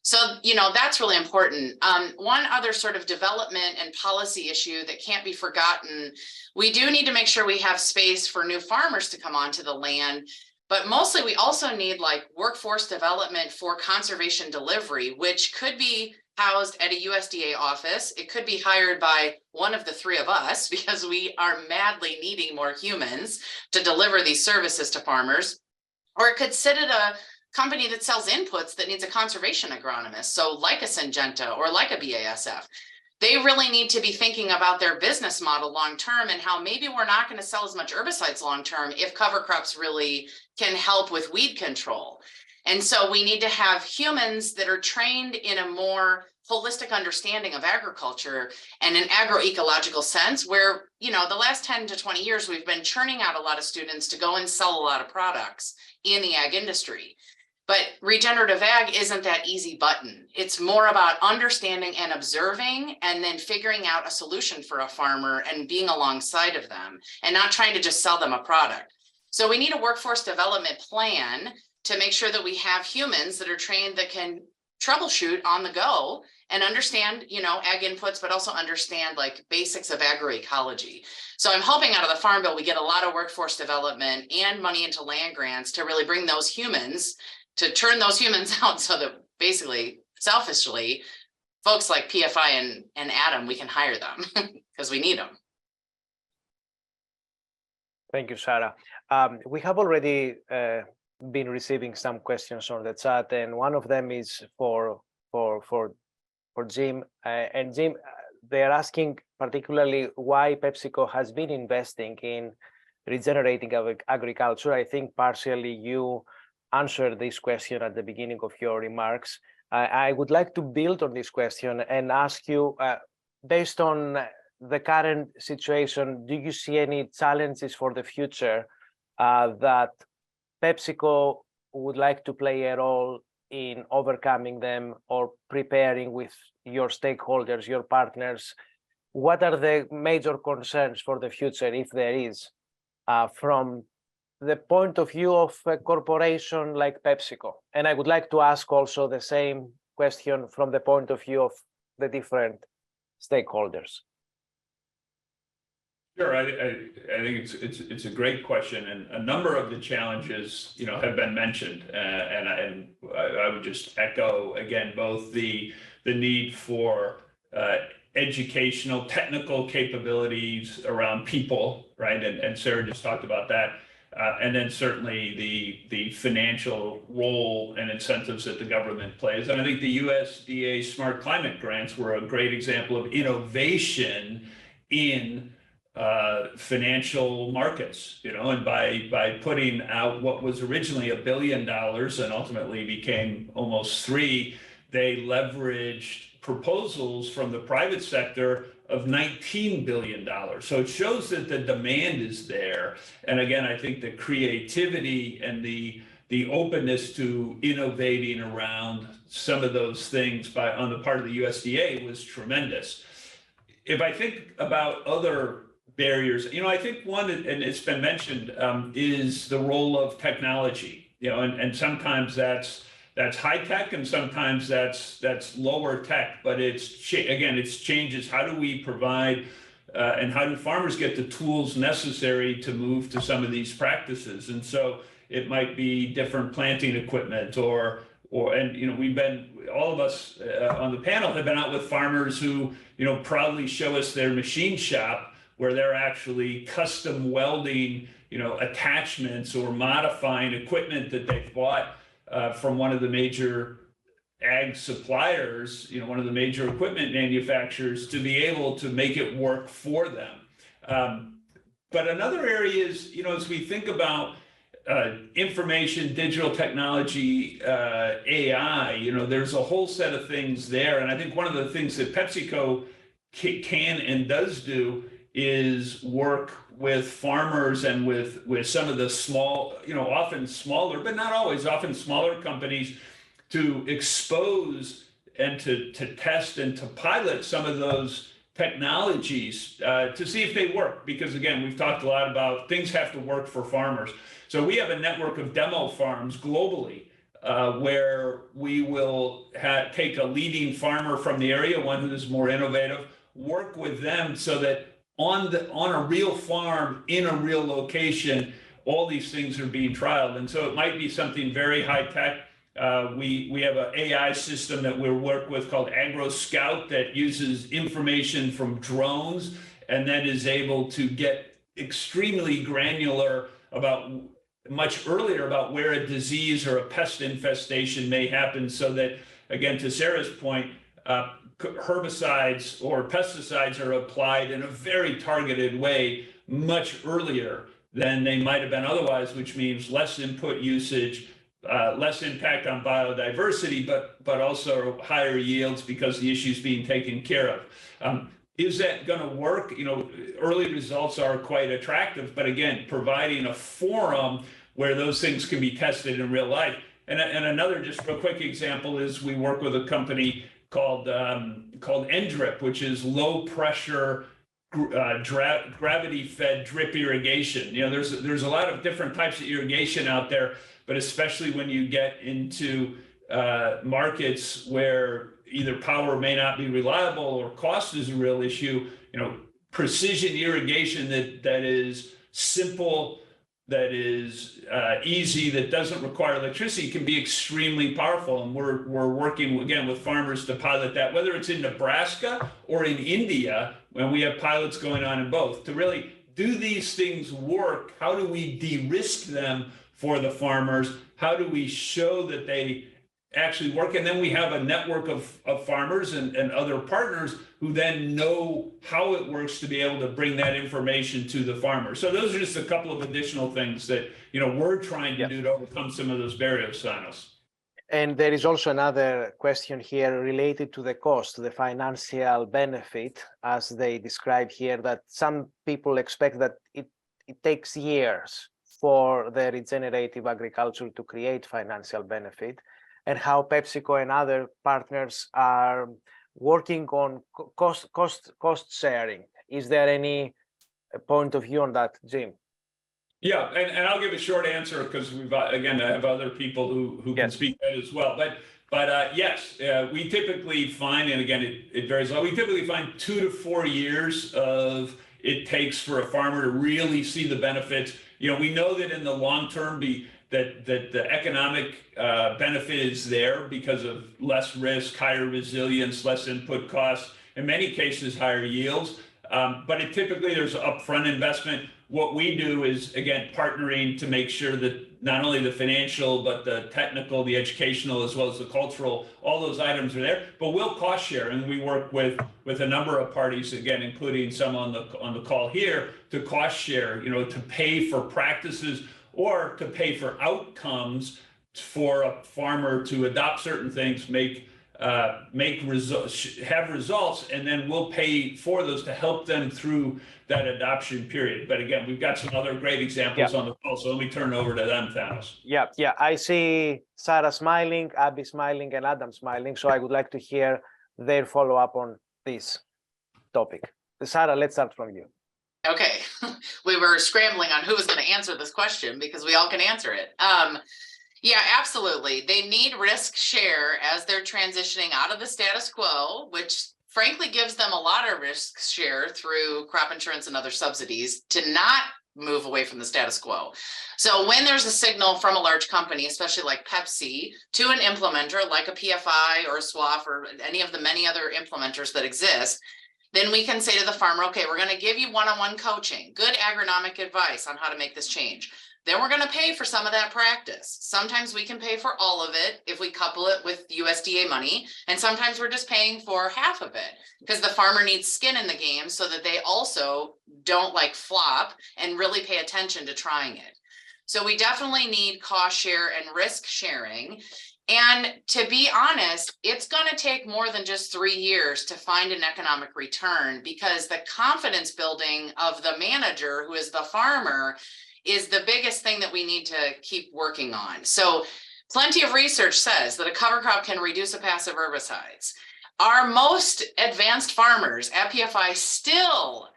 So, you know, that's really important. One other sort of development and policy issue that can't be forgotten, we do need to make sure we have space for new farmers to come onto the land, but mostly we also need like workforce development for conservation delivery, which could be housed at a USDA office. It could be hired by one of the three of us because we are madly needing more humans to deliver these services to farmers, or it could sit at a company that sells inputs that needs a conservation agronomist. So like a Syngenta or like a BASF, they really need to be thinking about their business model long-term and how maybe we're not going to sell as much herbicides long-term if cover crops really can help with weed control. And so we need to have humans that are trained in a more holistic understanding of agriculture and an agroecological sense where, you know, the last 10 to 20 years, we've been churning out a lot of students to go and sell a lot of products in the ag industry. But regenerative ag isn't that easy button. It's more about understanding and observing and then figuring out a solution for a farmer and being alongside of them and not trying to just sell them a product. So we need a workforce development plan to make sure that we have humans that are trained that can troubleshoot on the go and understand, you know, ag inputs, but also understand like basics of agroecology. So I'm hoping out of the Farm Bill, we get a lot of workforce development and money into land grants to really bring those humans, to turn those humans out so that basically, selfishly, folks like PFI and Adam, we can hire them because we need them. Thank you, Sarah. We have already been receiving some questions on the chat, and one of them is for Jim. And Jim, they're asking particularly why PepsiCo has been investing in regenerating agriculture. I think partially you answered this question at the beginning of your remarks. I would like to build on this question and ask you, based on the current situation, do you see any challenges for the future that PepsiCo would like to play a role in overcoming them or preparing with your stakeholders, your partners? What are the major concerns for the future, if there is, from the point of view of a corporation like PepsiCo? And I would like to ask also the same question from the point of view of the different stakeholders. Sure, I think it's a great question, and a number of the challenges, you know, have been mentioned, and I would just echo again both the need for educational, technical capabilities around people, right? And Sarah just talked about that. And then certainly the financial role and incentives that the government plays. And I think the USDA Smart Climate Grants were a great example of innovation in financial markets, you know, and by putting out what was originally $1 billion and ultimately became almost $3 billion, they leveraged proposals from the private sector of $19 billion. So it shows that the demand is there. And again, I think the creativity and the openness to innovating around some of those things on the part of the USDA was tremendous. If I think about other barriers, I think one, and it's been mentioned, is the role of technology. And sometimes that's high tech, and sometimes that's lower tech. But it's changes. How do we provide, and how do farmers get the tools necessary to move to some of these practices? And so it might be different planting equipment, we've been, all of us on the panel have been out with farmers who, proudly show us their machine shop where they're actually custom welding, attachments or modifying equipment that they've bought from one of the major ag suppliers, one of the major equipment manufacturers, to be able to make it work for them. But another area is, as we think about information, digital technology, AI, there's a whole set of things there. And I think one of the things that PepsiCo can and does do is work with farmers and with some of the small, often smaller, but not always, often smaller companies, to expose and to test and to pilot some of those technologies to see if they work. Because again, we've talked a lot about things have to work for farmers. So we have a network of demo farms globally where we will take a leading farmer from the area, one who is more innovative, work with them so that on a real farm in a real location, all these things are being trialed. And so it might be something very high tech. We have an AI system that we work with called AgroScout that uses information from drones and then is able to get extremely granular much earlier about where a disease or a pest infestation may happen, so that, again, to Sarah's point, herbicides or pesticides are applied in a very targeted way much earlier than they might have been otherwise, which means less input usage, less impact on biodiversity, but also higher yields because the issue's being taken care of. Is that going to work? Early results are quite attractive, but again, providing a forum where those things can be tested in real life. And another just real quick example is we work with a company called NDRIP, which is low pressure gravity fed drip irrigation. There's a lot of different types of irrigation out there, but especially when you get into markets where either power may not be reliable or cost is a real issue, precision irrigation that is simple, that is easy, that doesn't require electricity can be extremely powerful. And we're working again with farmers to pilot that, whether it's in Nebraska or in India, when we have pilots going on in both, to really do these things work. How do we de-risk them for the farmers? How do we show that they actually work? And then we have a network of farmers and other partners who then know how it works to be able to bring that information to the farmer. So those are just a couple of additional things that we're trying to do to overcome some of those barriers, Thanos. And there is also another question here related to the cost, the financial benefit, as they describe here, that some people expect that it takes years for the regenerative agriculture to create financial benefit, and how PepsiCo and other partners are working on cost sharing. Is there any point of view on that, Jim? Yeah, and I'll give a short answer because we've again I have other people who can speak that as well. But yes, we typically find, and again it varies a lot. We typically find 2 to 4 years of it takes for a farmer to really see the benefits. We know that in the long term, that the economic benefit is there because of less risk, higher resilience, less input costs, in many cases higher yields. But typically there's upfront investment. What we do is, again, partnering to make sure that not only the financial, but the technical, the educational, as well as the cultural, all those items are there. But we'll cost share, and we work with a number of parties, again, including some on the call here, to cost share, to pay for practices or to pay for outcomes for a farmer to adopt certain things, make have results, and then we'll pay for those to help them through that adoption period. But again, we've got some other great examples on the call, so let me turn it over to them, Thanos. Yeah, I see Sarah smiling, Abby smiling, and Adam smiling. So I would like to hear their follow-up on this topic. Sarah, let's start from you. Okay, we were scrambling on who was going to answer this question because we all can answer it. Yeah, absolutely. They need risk share as they're transitioning out of the status quo, which frankly gives them a lot of risk share through crop insurance and other subsidies to not move away from the status quo. So when there's a signal from a large company, especially like Pepsi, to an implementer like a PFI or a SWAF or any of the many other implementers that exist, then we can say to the farmer, okay, we're going to give you one-on-one coaching, good agronomic advice on how to make this change. Then we're going to pay for some of that practice. Sometimes we can pay for all of it if we couple it with USDA money. And sometimes we're just paying for half of it because the farmer needs skin in the game so that they also don't like flop and really pay attention to trying it. So we definitely need cost share and risk sharing. And to be honest, it's going to take more than just 3 years to find an economic return because the confidence building of the manager, who is the farmer, is the biggest thing that we need to keep working on. So plenty of research says that a cover crop can reduce a passive herbicides. Our most advanced farmers at PFI still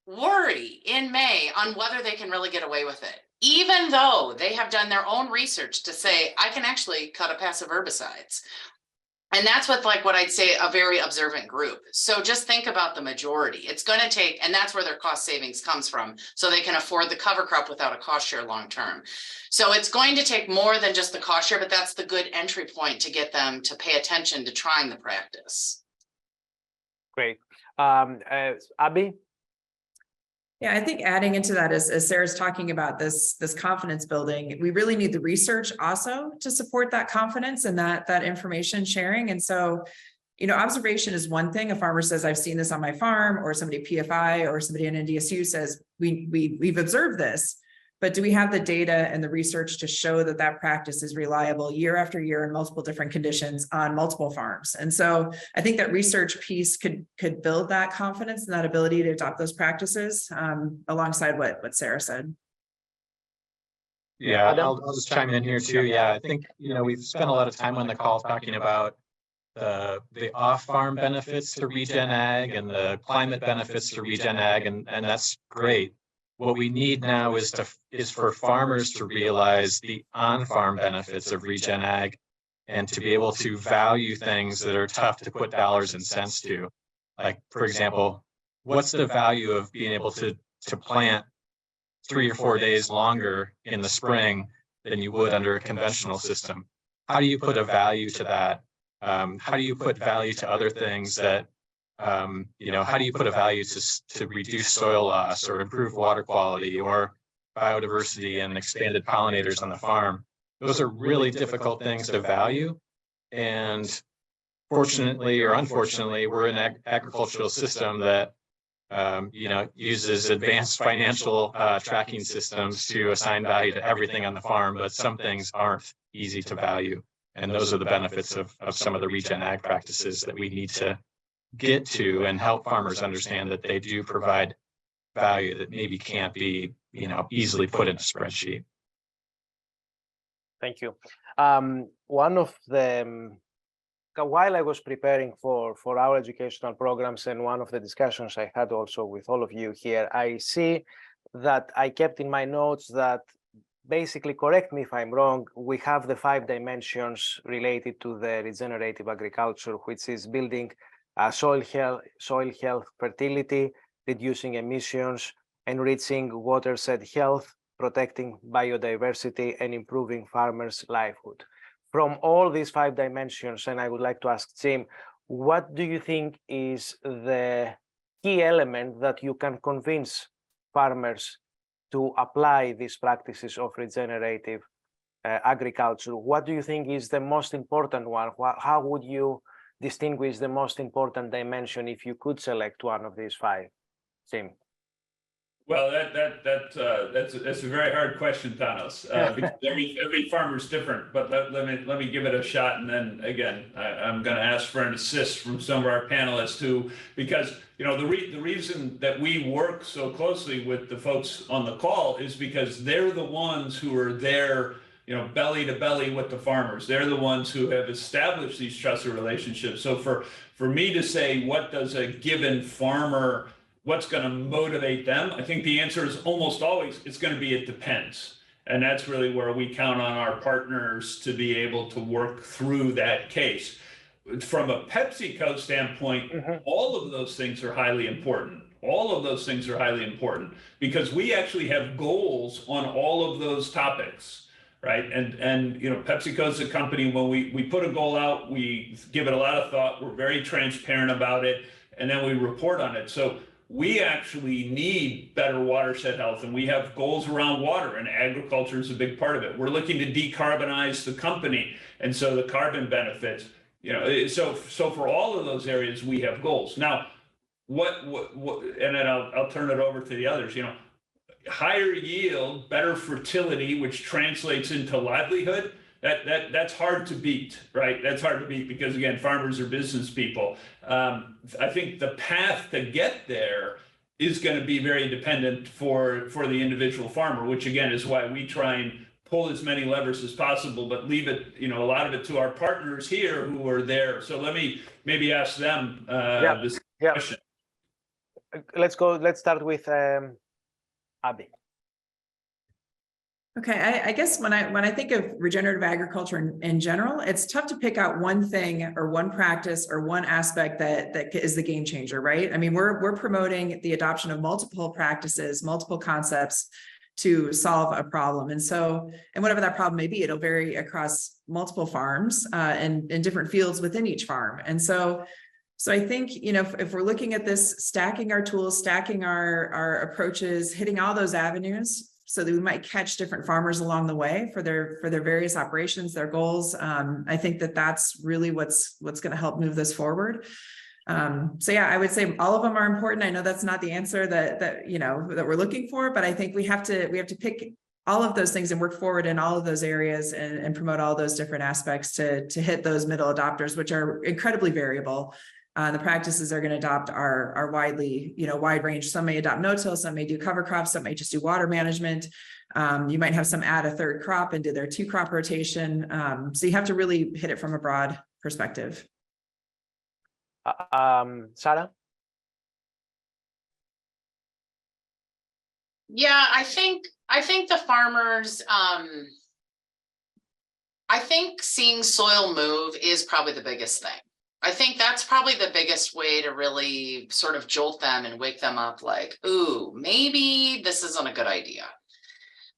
worry in May on whether they can really get away with it, even though they have done their own research to say, I can actually cut a passive herbicides. And that's with like what I'd say a very observant group. So just think about the majority. It's going to take, and that's where their cost savings comes from. So they can afford the cover crop without a cost share long term. So it's going to take more than just the cost share, but that's the good entry point to get them to pay attention to trying the practice. Great. Abby? Yeah, I think adding into that, as Sarah's talking about this confidence building, we really need the research also to support that confidence and that information sharing. And so, you know, observation is one thing. A farmer says, I've seen this on my farm, or somebody PFI or somebody in NDSU says, we've observed this. But do we have the data and the research to show that that practice is reliable year after year in multiple different conditions on multiple farms? And so I think that research piece could build that confidence and that ability to adopt those practices alongside what Sarah said. Yeah, I'll just chime in here too. Yeah, I think, you know, we've spent a lot of time on the call talking about the off-farm benefits to regen ag and the climate benefits to regen ag, and that's great. What we need now is for farmers to realize the on-farm benefits of regen ag and to be able to value things that are tough to put dollars and cents to. Like, for example, what's the value of being able to plant 3 or 4 days longer in the spring than you would under a conventional system? How do you put a value to that? How do you put value to other things that you know, how do you put a value to reduce soil loss or improve water quality or biodiversity and expanded pollinators on the farm? Those are really difficult things to value. And fortunately or unfortunately, we're in an agricultural system that, you know, uses advanced financial tracking systems to assign value to everything on the farm, but some things aren't easy to value. And those are the benefits of some of the regen ag practices that we need to get to and help farmers understand that they do provide value that maybe can't be, you know, easily put in a spreadsheet. Thank you. One of the, while I was preparing for our educational programs and one of the discussions I had also with all of you here, I see that I kept in my notes that basically, correct me if I'm wrong, we have the 5 dimensions related to the regenerative agriculture, which is building soil health, fertility, reducing emissions, enriching watershed health, protecting biodiversity, and improving farmers' livelihood. From all these 5 dimensions, and I would like to ask Jim, what do you think is the key element that you can convince farmers to apply these practices of regenerative agriculture? What do you think is the most important one? How would you distinguish the most important dimension if you could select one of these 5, Jim? Well, that's a very hard question, Thanos. Because every farmer is different. But let me give it a shot, and then again, I'm going to ask for an assist from some of our panelists too, because the reason that we work so closely with the folks on the call is because they're the ones who are there, belly to belly with the farmers. They're the ones who have established these trusted relationships. So for me to say what does a given farmer, what's going to motivate them? I think the answer is almost always it's going to be it depends. And that's really where we count on our partners to be able to work through that case. From a PepsiCo standpoint, all of those things are highly important. All of those things are highly important because we actually have goals on all of those topics, right? And PepsiCo is a company, when we put a goal out, we give it a lot of thought, we're very transparent about it, and then we report on it. So we actually need better watershed health, and we have goals around water, and agriculture is a big part of it. We're looking to decarbonize the company, and so the carbon benefits, so for all of those areas we have goals. Now, what and then I'll turn it over to the others. Higher yield, better fertility, which translates into livelihood. That's hard to beat, right? That's hard to beat because, again, farmers are business people. I think the path to get there is going to be very dependent for the individual farmer, which, again, is why we try and pull as many levers as possible, but leave it, a lot of it to our partners here who are there. So let me maybe ask them this question. Let's start with Abby. Okay, I guess when I think of regenerative agriculture in general, it's tough to pick out one thing or one practice or one aspect that is the game changer, right? I mean, we're promoting the adoption of multiple practices, multiple concepts to solve a problem. And whatever that problem may be, it'll vary across multiple farms and in different fields within each farm. And so I think, if we're looking at this, stacking our tools, stacking our approaches, hitting all those avenues, so that we might catch different farmers along the way for their various operations, their goals. I think that's really what's going to help move this forward. So yeah, I would say all of them are important. I know that's not the answer that we're looking for, but I think we have to pick all of those things and work forward in all of those areas and promote all those different aspects to hit those middle adopters, which are incredibly variable. The practices are going to adopt are widely, wide range. Some may adopt no-till, some may do cover crops, some may just do water management. You might have some add a third crop and do their 2-crop rotation. So you have to really hit it from a broad perspective. Sarah? Yeah, I think the farmers, I think seeing soil move is probably the biggest thing. I think that's probably the biggest way to really sort of jolt them and wake them up like, ooh, maybe this isn't a good idea.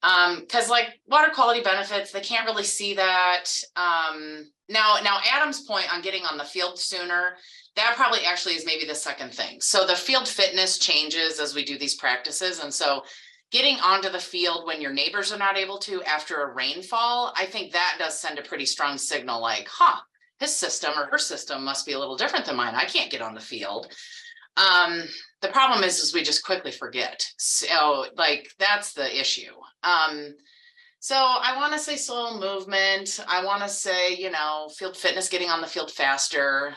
Because like water quality benefits, they can't really see that. Now Adam's point on getting on the field sooner, that probably actually is maybe the second thing. So the field fitness changes as we do these practices. And so getting onto the field when your neighbors are not able to after a rainfall, I think that does send a pretty strong signal like, his system or her system must be a little different than mine. I can't get on the field. The problem is we just quickly forget. So like, that's the issue. So I want to say soil movement. I want to say, field fitness, getting on the field faster.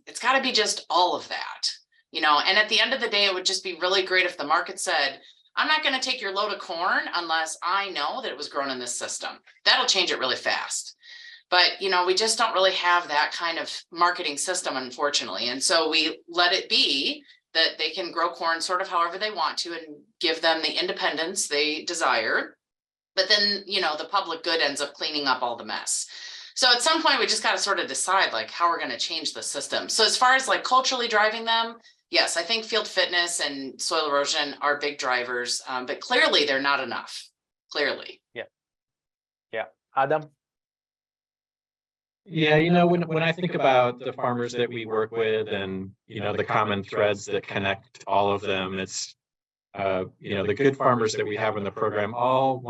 It's got to be just all of that, and at the end of the day, it would just be really great if the market said, I'm not going to take your load of corn unless I know that it was grown in this system. That'll change it really fast. But, we just don't really have that kind of marketing system, unfortunately. And so we let it be that they can grow corn sort of however they want to and give them the independence they desire. But then, the public good ends up cleaning up all the mess. So at some point, we just got to sort of decide like how we're going to change the system. So as far as like culturally driving them, yes, I think field fitness and soil erosion are big drivers, but clearly they're not enough. Clearly. Yeah. Adam? Yeah, when I think about the farmers that we work with and, the common threads that connect all of them, it's, the good farmers that we have in the program all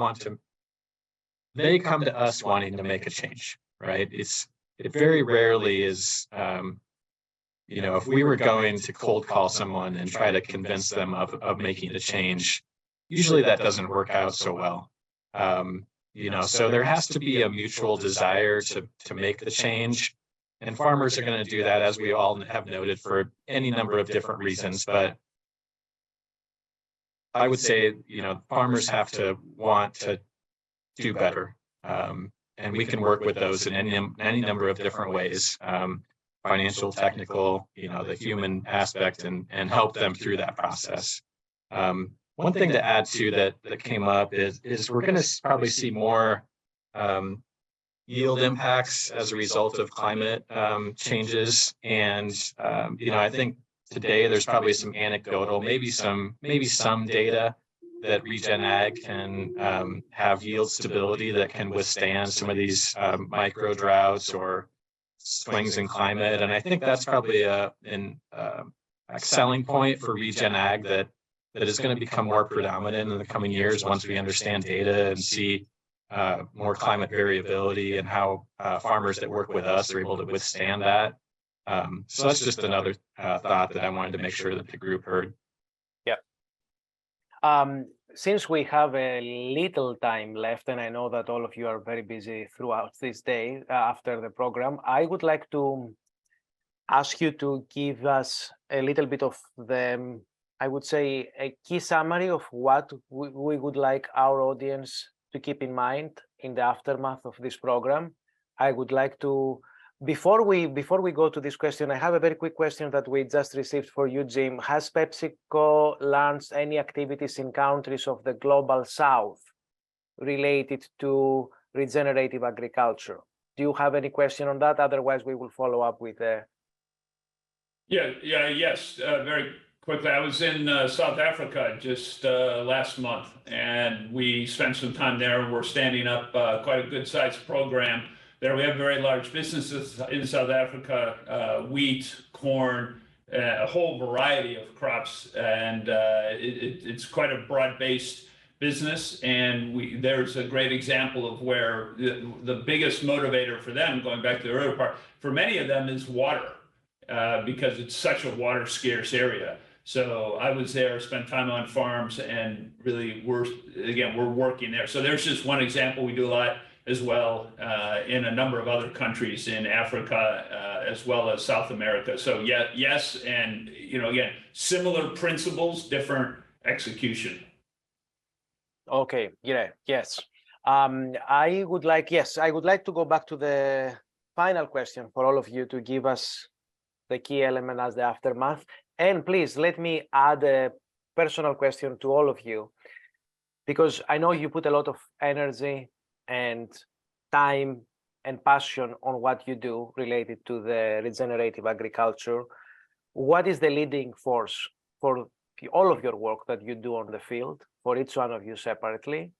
they come to us wanting to make a change, right? It very rarely is, if we were going to cold call someone and try to convince them of making a change, usually that doesn't work out so well. So there has to be a mutual desire to make the change. And farmers are going to do that, as we all have noted, for any number of different reasons. But I would say, farmers have to want to do better. And we can work with those in any number of different ways, financial, technical, the human aspect, and help them through that process. One thing to add to that came up is we're going to probably see more yield impacts as a result of climate changes. And, I think today there's probably some anecdotal, maybe some data that Regen Ag can have yield stability that can withstand some of these micro droughts or swings in climate. And I think that's probably a selling point for Regen Ag that is going to become more predominant in the coming years once we understand data and see more climate variability and how farmers that work with us are able to withstand that. So that's just another thought that I wanted to make sure that the group heard. Since we have a little time left, and I know that all of you are very busy throughout this day after the program, I would like to ask you to give us a little bit of the, I would say, a key summary of what we would like our audience to keep in mind in the aftermath of this program. I would like to, before we go to this question, I have a very quick question that we just received for you, Jim. Has PepsiCo launched any activities in countries of the global south related to regenerative agriculture? Do you have any question on that? Otherwise, we will follow up with Yes, very quickly. I was in South Africa just last month, and we spent some time there. We're standing up quite a good sized program there. We have very large businesses in South Africa, wheat, corn, a whole variety of crops, and it's quite a broad-based business. And there's a great example of where the biggest motivator for them, going back to the earlier part, for many of them is water, because it's such a water scarce area. So I was there, spent time on farms, and really we're working there. So there's just one example. We do a lot as well in a number of other countries in Africa, as well as South America. So yes, and again, similar principles, different execution. Okay, yes. I would like to go back to the final question for all of you to give us the key element as the aftermath. And please let me add a personal question to all of you, because I know you put a lot of energy and time and passion on what you do related to the regenerative agriculture. What is the leading force for all of your work that you do on the field, for each one of you separately?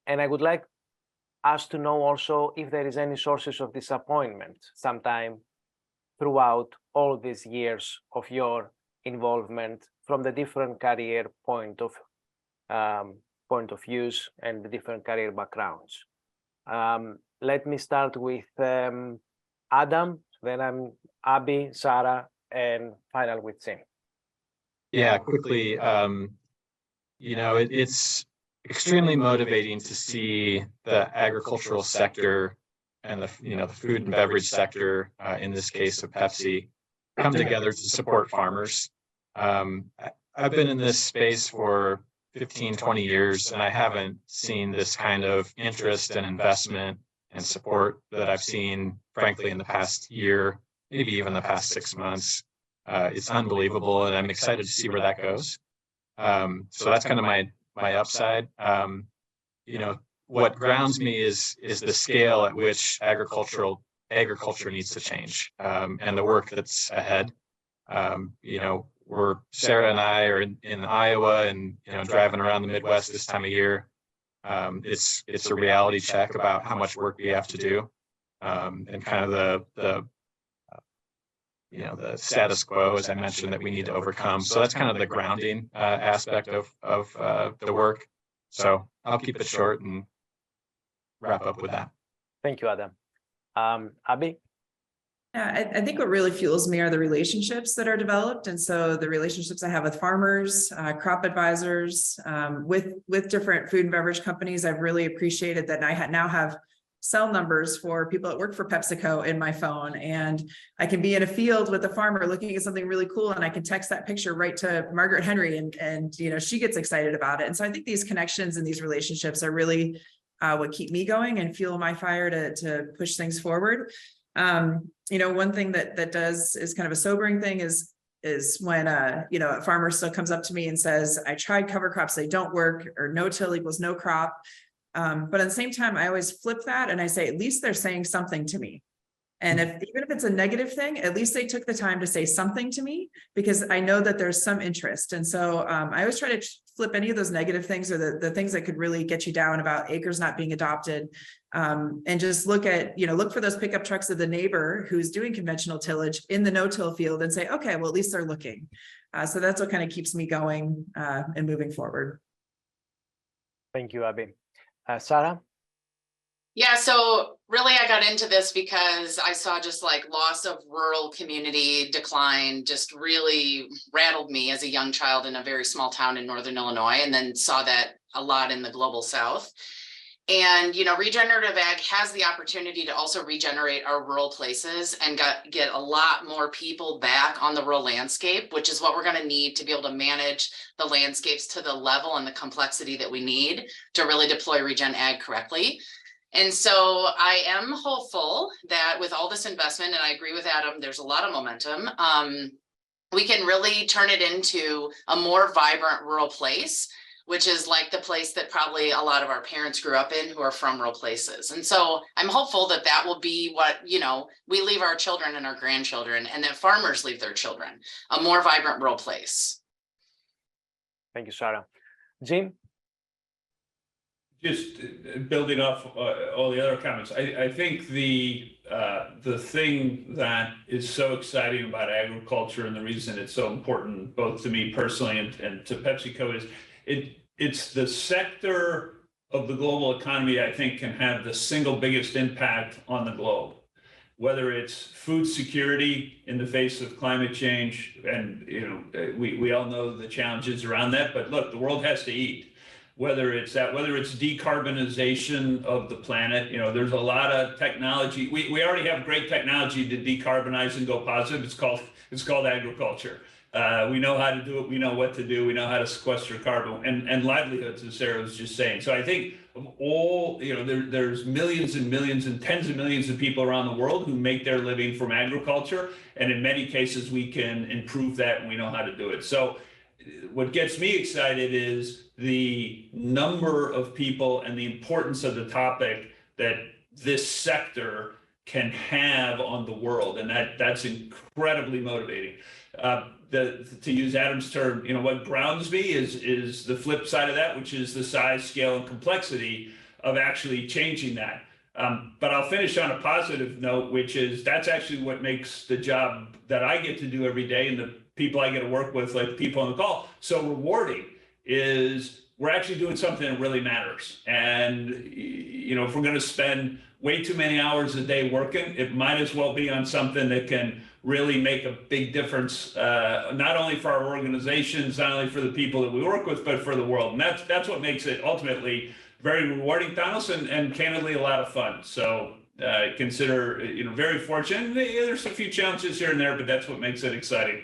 And I would like us to know also if there is any sources of disappointment sometime throughout all these years of your involvement from the different career point of views and the different career backgrounds. Let me start with Adam, then I'm Abby, Sarah, and final with Tim. Yeah, quickly, it's extremely motivating to see the agricultural sector and the food and beverage sector, in this case of Pepsi, come together to support farmers. I've been in this space for 15, 20 years, and I haven't seen this kind of interest and investment and support that I've seen, frankly, in the past year, maybe even the past 6 months. It's unbelievable, and I'm excited to see where that goes. So that's kind of my upside. What grounds me is the scale at which agriculture needs to change, and the work that's ahead. Sarah and I are in Iowa, and driving around the Midwest this time of year. It's a reality check about how much work we have to do, and kind of the status quo, as I mentioned, that we need to overcome. So that's kind of the grounding aspect of the work. So I'll keep it short and wrap up with that. Thank you, Adam. Abby? Yeah, I think what really fuels me are the relationships that are developed. And so the relationships I have with farmers, crop advisors, with different food and beverage companies, I've really appreciated that I now have cell numbers for people that work for PepsiCo in my phone. And I can be in a field with a farmer looking at something really cool, and I can text that picture right to Margaret Henry, and she gets excited about it. And so I think these connections and these relationships are really what keep me going and fuel my fire to push things forward. One thing that is kind of a sobering thing is when a farmer still comes up to me and says, I tried cover crops, they don't work, or no-till equals no crop. But at the same time, I always flip that and I say, at least they're saying something to me. And even if it's a negative thing, at least they took the time to say something to me, because I know that there's some interest. And so I always try to flip any of those negative things, or the things that could really get you down about acres not being adopted, and just look for those pickup trucks of the neighbor who's doing conventional tillage in the no-till field and say, okay, well, at least they're looking. So that's what kind of keeps me going and moving forward. Thank you, Abby. Sarah? Yeah, so really I got into this because I saw just like loss of rural community decline just really rattled me as a young child in a very small town in Northern Illinois, and then saw that a lot in the global South. And, regenerative ag has the opportunity to also regenerate our rural places and get a lot more people back on the rural landscape, which is what we're going to need to be able to manage the landscapes to the level and the complexity that we need to really deploy regen ag correctly. And so I am hopeful that with all this investment, and I agree with Adam, there's a lot of momentum, we can really turn it into a more vibrant rural place, which is like the place that probably a lot of our parents grew up in who are from rural places. And so I'm hopeful that that will be what, we leave our children and our grandchildren, and that farmers leave their children, a more vibrant rural place. Thank you, Sarah. Jim? Just building off all the other comments, I think the thing that is so exciting about agriculture, and the reason it's so important both to me personally and to PepsiCo, is it's the sector of the global economy I think can have the single biggest impact on the globe, whether it's food security in the face of climate change, and we all know the challenges around that, but look, the world has to eat. Whether it's decarbonization of the planet, there's a lot of technology. We already have great technology to decarbonize and go positive. It's called agriculture. We know how to do it. We know what to do. We know how to sequester carbon and livelihoods, as Sarah was just saying. So I think of all, there's millions and millions and tens of millions of people around the world who make their living from agriculture. And in many cases, we can improve that, and we know how to do it. So what gets me excited is the number of people and the importance of the topic that this sector can have on the world. And that's incredibly motivating. To use Adam's term, what grounds me is the flip side of that, which is the size, scale, and complexity of actually changing that. But I'll finish on a positive note, which is that's actually what makes the job that I get to do every day, and the people I get to work with, like people on the call, so rewarding, is we're actually doing something that really matters. And, if we're going to spend way too many hours a day working, it might as well be on something that can really make a big difference, not only for our organizations, not only for the people that we work with, but for the world. And that's what makes it ultimately very rewarding, Thanos, and candidly a lot of fun. So consider, very fortunate. There's a few challenges here and there, but that's what makes it exciting.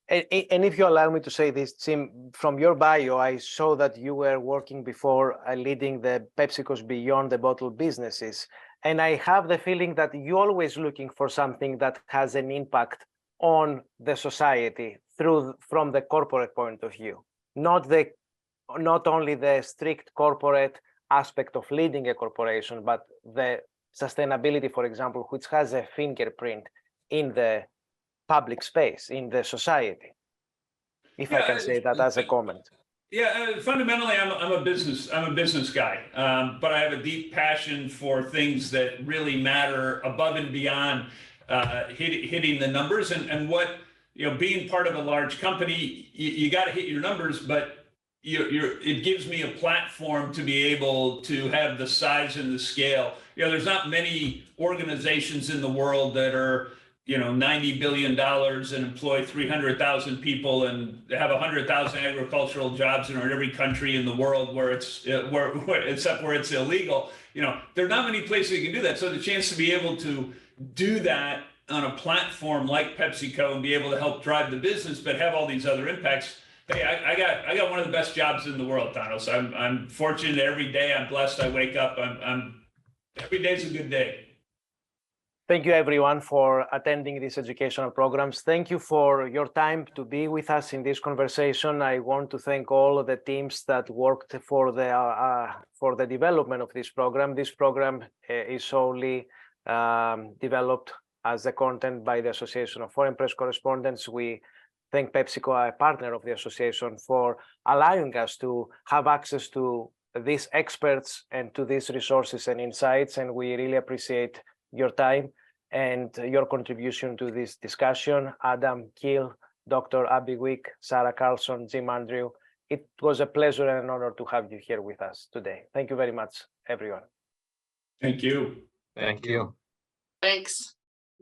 And if you allow me to say this, Jim, from your bio, I saw that you were working before leading the PepsiCo's Beyond the Bottle businesses. And I have the feeling that you're always looking for something that has an impact on the society from the corporate point of view, not only the strict corporate aspect of leading a corporation, but the sustainability, for example, which has a fingerprint in the public space, in the society, if I can say that as a comment. Yeah, fundamentally, I'm a business guy, but I have a deep passion for things that really matter above and beyond hitting the numbers. And what, being part of a large company, you got to hit your numbers, but it gives me a platform to be able to have the size and the scale. There's not many organizations in the world that are $90 billion and employ 300,000 people and have 100,000 agricultural jobs in every country in the world where it's except where it's illegal. There are not many places you can do that. So the chance to be able to do that on a platform like PepsiCo and be able to help drive the business, but have all these other impacts. Hey, I got one of the best jobs in the world, Thanos. I'm fortunate every day. I'm blessed. I wake up. Every day's a good day. Thank you, everyone, for attending these educational programs. Thank you for your time to be with us in this conversation. I want to thank all of the teams that worked for the development of this program. This program is solely developed as the content by the Association of Foreign Press Correspondents. We thank PepsiCo, a partner of the association, for allowing us to have access to these experts and to these resources and insights. And we really appreciate your time and your contribution to this discussion. Adam Keel, Dr. Abby Wick, Sarah Carlson, Jim Andrew. It was a pleasure and an honor to have you here with us today. Thank you very much, everyone. Thank you. Thank you. Thanks.